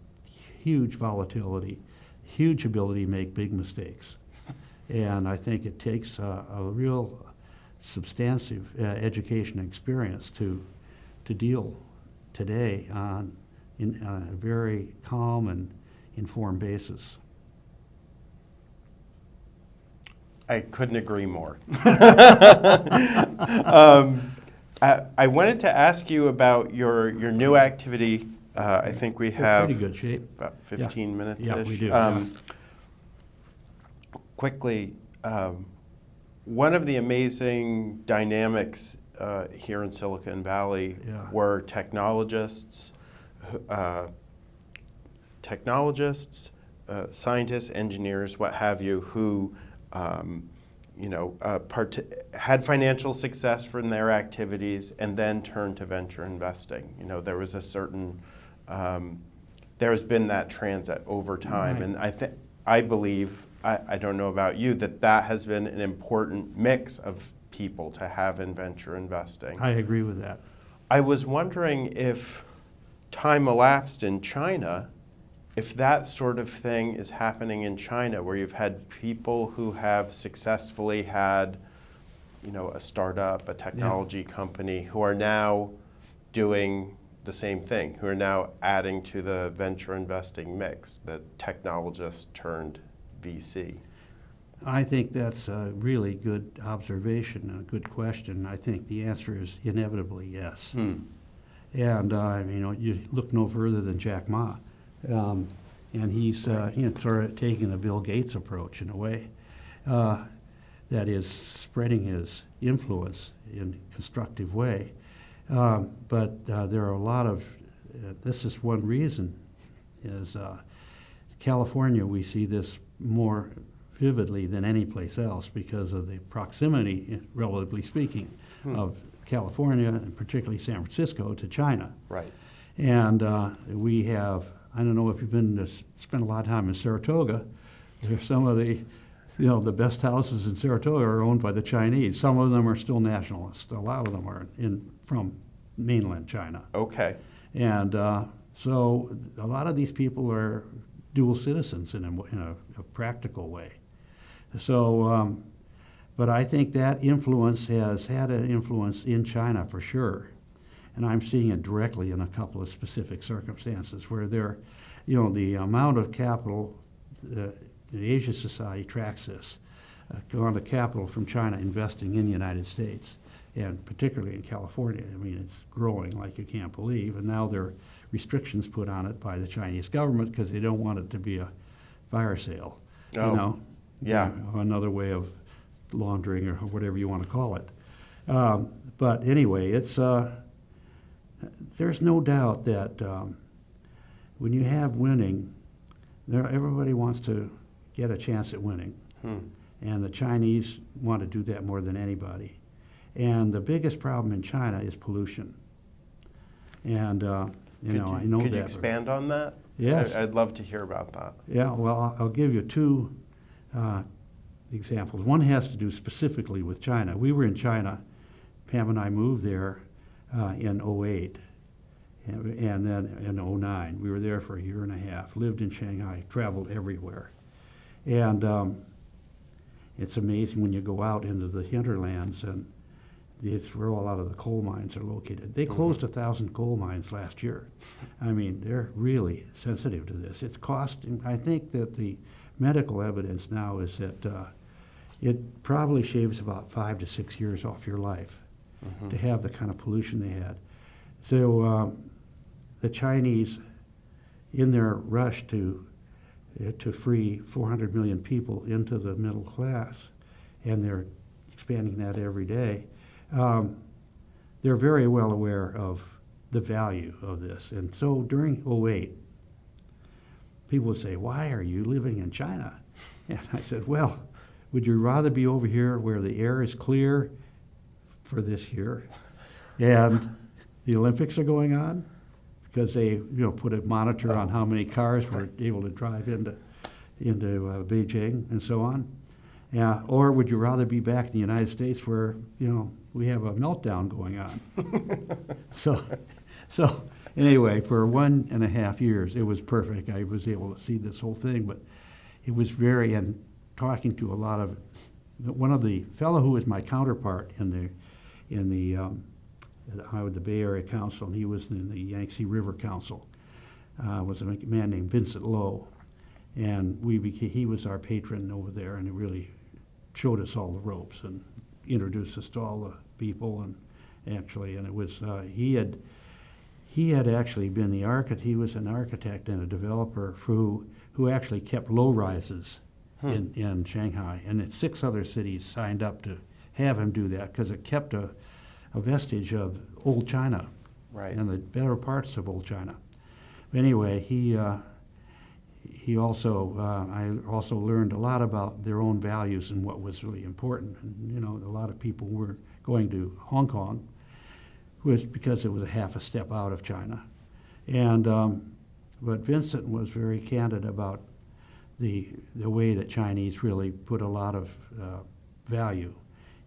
huge volatility, huge ability to make big mistakes. And I think it takes a real substantive education experience to deal today on a very calm and informed basis. I couldn't agree more. I wanted to ask you about your new activity. I think we have pretty good shape. about 15 minutes-ish. Yeah, we do. Quickly, one of the amazing dynamics here in Silicon Valley were technologists, scientists, engineers, what have you, who had financial success from their activities and then turned to venture investing. There was a certain, there's been that transit over time, Right. and I believe, I don't know about you, that has been an important mix of people to have in venture investing. I agree with that. I was wondering if time elapsed in China, if that sort of thing is happening in China, where you've had people who have successfully had, a startup, a technology company, who are now doing the same thing, who are now adding to the venture investing mix, the technologist turned VC. I think that's a really good observation and a good question. I think the answer is inevitably yes. And you look no further than Jack Ma. And he's sort of taking the Bill Gates approach in a way, that is spreading his influence in a constructive way. But there are a lot of, this is one reason, is California, we see this more vividly than any place else because of the proximity, relatively speaking, of California, and particularly San Francisco, to China. Right. And we have, I don't know if you've been to spend a lot of time in Saratoga. There's some of the, the best houses in Saratoga are owned by the Chinese. Some of them are still nationalists. A lot of them are from mainland China. Okay. And so a lot of these people are dual citizens in a practical way. So, but I think that influence has had an influence in China for sure. And I'm seeing it directly in a couple of specific circumstances where the amount of capital, the Asia Society tracks this, amount of capital from China investing in the United States, and particularly in California. I mean, it's growing like you can't believe, and now there are restrictions put on it by the Chinese government because they don't want it to be a fire sale, Yeah. Another way of laundering or whatever you want to call it. But anyway, it's there's no doubt that when you have winning, everybody wants to get a chance at winning. And the Chinese want to do that more than anybody. And the biggest problem in China is pollution. And, I know that. Could you expand on that? Yes. I'd love to hear about that. Yeah, well, I'll give you two examples. One has to do specifically with China. We were in China. Pam and I moved there in 2008, and then in 2009. We were there for a year and a half, lived in Shanghai, traveled everywhere. And it's amazing when you go out into the hinterlands, and it's where a lot of the coal mines are located. They closed 1,000 coal mines last year. I mean, they're really sensitive to this. It's costing, I think that the medical evidence now is that it probably shaves about 5 to 6 years off your life to have the kind of pollution they had. So the Chinese, in their rush to free 400 million people into the middle class, and they're expanding that every day, they're very well aware of the value of this. And so during 2008, people would say, "Why are you living in China?" And I said, "Well, would you rather be over here where the air is clear for this year and the Olympics are going on?" Because they put a monitor on how many cars were able to drive into Beijing and so on. Yeah, or would you rather be back in the United States where we have a meltdown going on? So anyway, for 1.5 years, it was perfect. I was able to see this whole thing, but it was and talking to a lot of, one of the fellow who was my counterpart in the Bay Area Council, and he was in the Yangtze River Council, was a man named Vincent Lowe, and he was our patron over there, and he really showed us all the ropes and introduced us to all the people, actually, and it was he had actually been the architect. He was an architect and a developer who actually kept low rises in Shanghai, and 6 other cities signed up to have him do that because it kept a vestige of old China, Right. and the better parts of old China. Anyway, he also I also learned a lot about their own values and what was really important. And, a lot of people were going to Hong Kong, because it was a half a step out of China, and but Vincent was very candid about the way that Chinese really put a lot of value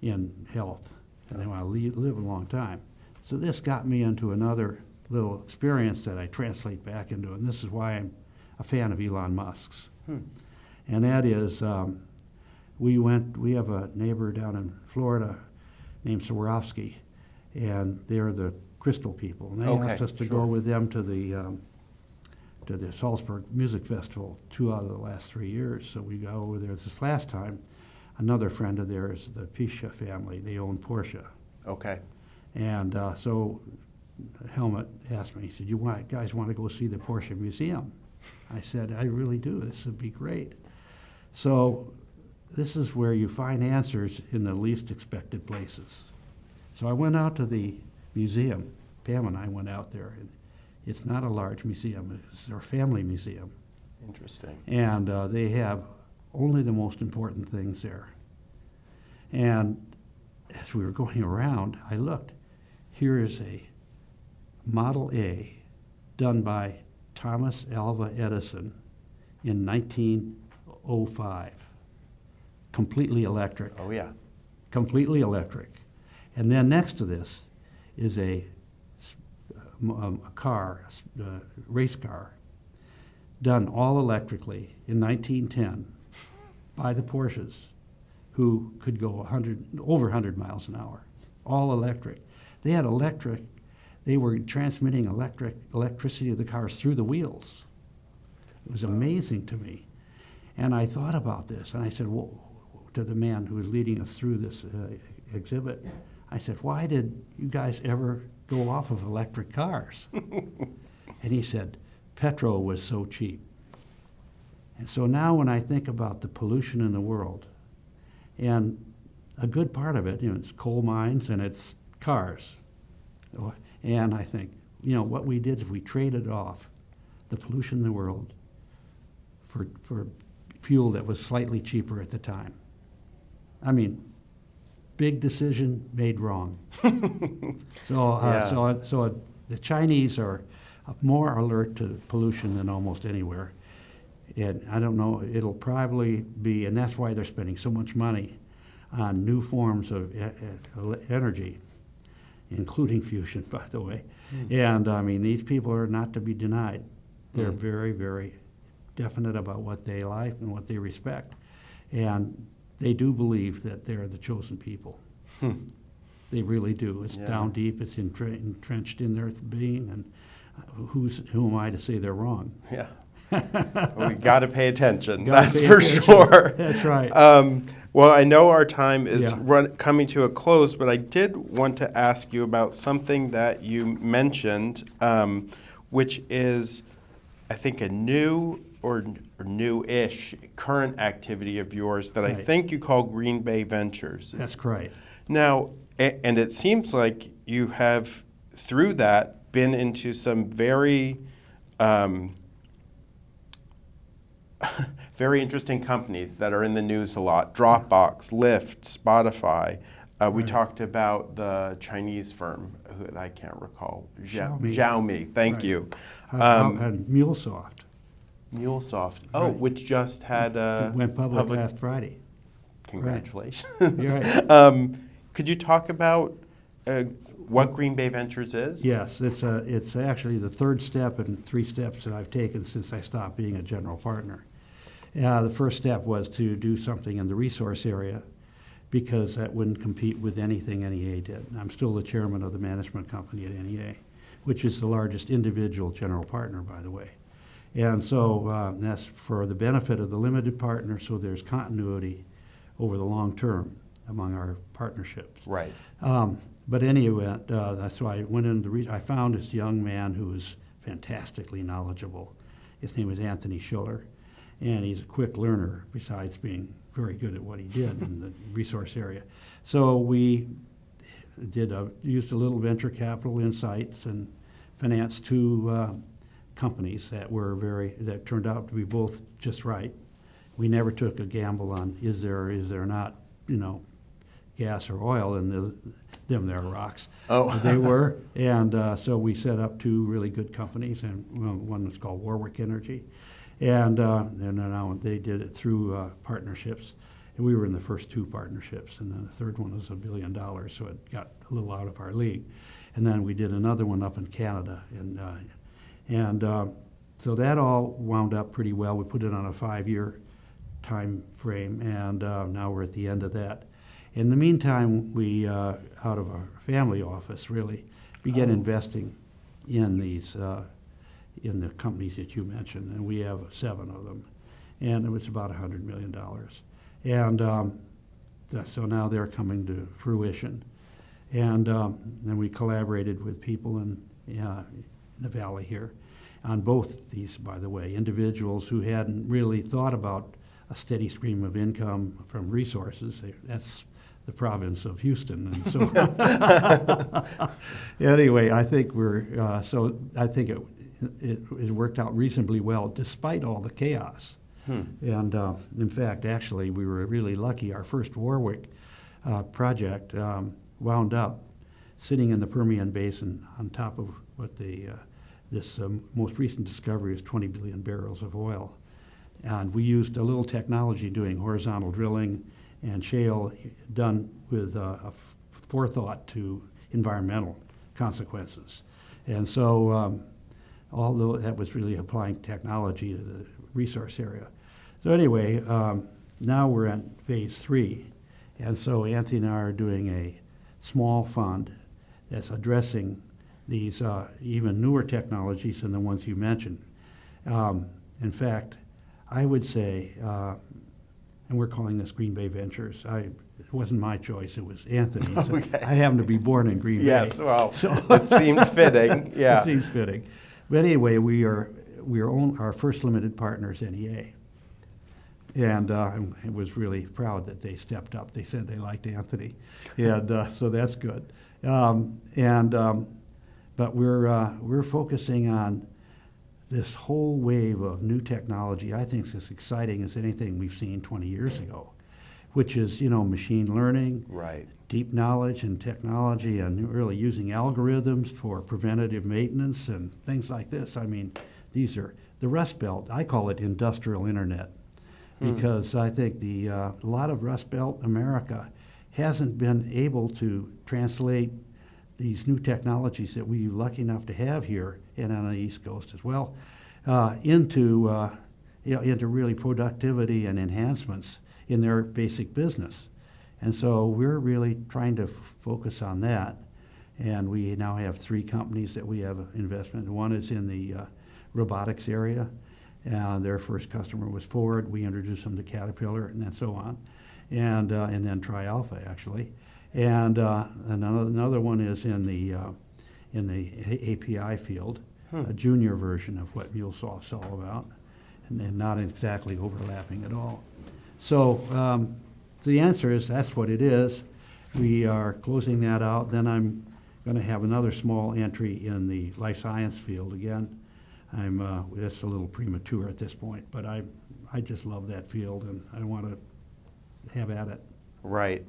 in health, and they want to live a long time. So this got me into another little experience that I translate back into, and this is why I'm a fan of Elon Musk's. And that is, we have a neighbor down in Florida named Swarovski, and they're the crystal people. And they asked us to go with them to the Salzburg Music Festival 2 out of the last 3 years. So we got over there this last time. Another friend of theirs, the Pisha family, they own Porsche. Okay. And so Helmut asked me, he said, guys want to go see the Porsche Museum? I said, I really do. This would be great. So this is where you find answers in the least expected places. So I went out to the museum. Pam and I went out there. And it's not a large museum. It's their family museum. Interesting. And they have only the most important things there. And as we were going around, I looked. Here is a Model A done by Thomas Alva Edison in 1905. Completely electric. Oh, yeah. Completely electric. And then next to this is a race car, done all electrically in 1910 by the Porsches, who could go over 100 miles an hour, all electric. They had electric. They were transmitting electricity to the cars through the wheels. It was amazing to me. And I thought about this, and I said, to the man who was leading us through this exhibit, I said, why did you guys ever go off of electric cars? And he said, petrol was so cheap. And so now when I think about the pollution in the world, and a good part of it, it's coal mines and it's cars. And I think, what we did is we traded off the pollution in the world for fuel that was slightly cheaper at the time. I mean, big decision made wrong. So the Chinese are more alert to pollution than almost anywhere. And I don't know, it'll probably be, and that's why they're spending so much money on new forms of energy, including fusion, by the way. And I mean, these people are not to be denied. They're very, very definite about what they like and what they respect. And they do believe that they're the chosen people. They really do. It's down deep, it's entrenched in their being, and who am I to say they're wrong? Yeah. We got to pay attention, that's for sure. That's right. Well, I know our time is coming to a close, but I did want to ask you about something that you mentioned, which is, I think, a new or new-ish current activity of yours that I think you call Green Bay Ventures. That's correct. Now, and it seems like you have, through that, been into some very very interesting companies that are in the news a lot. Dropbox, Lyft, Spotify. We talked about the Chinese firm, who I can't recall. Xiaomi, thank you. And MuleSoft. MuleSoft, which just had went public last Friday. Congratulations. Right. Could you talk about what Green Bay Ventures is? Yes, it's actually the third step in 3 steps that I've taken since I stopped being a general partner. The first step was to do something in the resource area because that wouldn't compete with anything NEA did. I'm still the chairman of the management company at NEA, which is the largest individual general partner, by the way. And so that's for the benefit of the limited partner, so there's continuity over the long term among our partnerships. Right. But anyway, that's why I went into I found this young man who was fantastically knowledgeable. His name was Anthony Schiller, and he's a quick learner besides being very good at what he did in the resource area. So we used a little venture capital insights and financed two companies that turned out to be both just right. We never took a gamble on is there or is there not, gas or oil in them there rocks. Oh. But they were, and so we set up two really good companies, and one was called Warwick Energy, and now they did it through partnerships. And we were in the first two partnerships, and then the third one was $1 billion, so it got a little out of our league. And then we did another one up in Canada, and so that all wound up pretty well. We put it on a 5-year time frame, and now we're at the end of that. In the meantime, we, out of our family office, really began investing in these, in the companies that you mentioned, and we have 7 of them, and it was about $100 million. And so now they're coming to fruition. And then we collaborated with people in the valley here on both these, by the way, individuals who hadn't really thought about a steady stream of income from resources. That's the province of Houston. And so anyway, I think I think it has worked out reasonably well despite all the chaos. And in fact, actually, we were really lucky. Our first Warwick project wound up sitting in the Permian Basin on top of what this most recent discovery is 20 billion barrels of oil. And we used a little technology doing horizontal drilling and shale done with a forethought to environmental consequences. And so although that was really applying technology to the resource area. So anyway, now we're at phase 3. And so Anthony and I are doing a small fund that's addressing these even newer technologies than the ones you mentioned. In fact, I would say, and we're calling this Green Bay Ventures. It wasn't my choice, it was Anthony's. Okay. I happen to be born in Green Bay. Yes, well, it seemed fitting, yeah. It seems fitting. But anyway, we are our first limited partner is NEA. And I was really proud that they stepped up. They said they liked Anthony, and so that's good. But we're focusing on this whole wave of new technology. I think it's as exciting as anything we've seen 20 years ago, which is machine learning, right, deep knowledge and technology, and really using algorithms for preventative maintenance and things like this. I mean, these are the Rust Belt. I call it industrial internet. Because I think a lot of Rust Belt America hasn't been able to translate these new technologies that we're lucky enough to have here and on the East Coast as well into really productivity and enhancements in their basic business. And so we're really trying to focus on that. And we now have 3 companies that we have investment. One is in the robotics area. Their first customer was Ford. We introduced them to Caterpillar and then so on, and then Tai-Alpha actually, and another one is in the API field, a junior version of what MuleSoft's all about, and not exactly overlapping at all. So the answer is that's what it is. We are closing that out. Then I'm going to have another small entry in the life science field again. That's a little premature at this point, but I just love that field and I want to have at it. Right.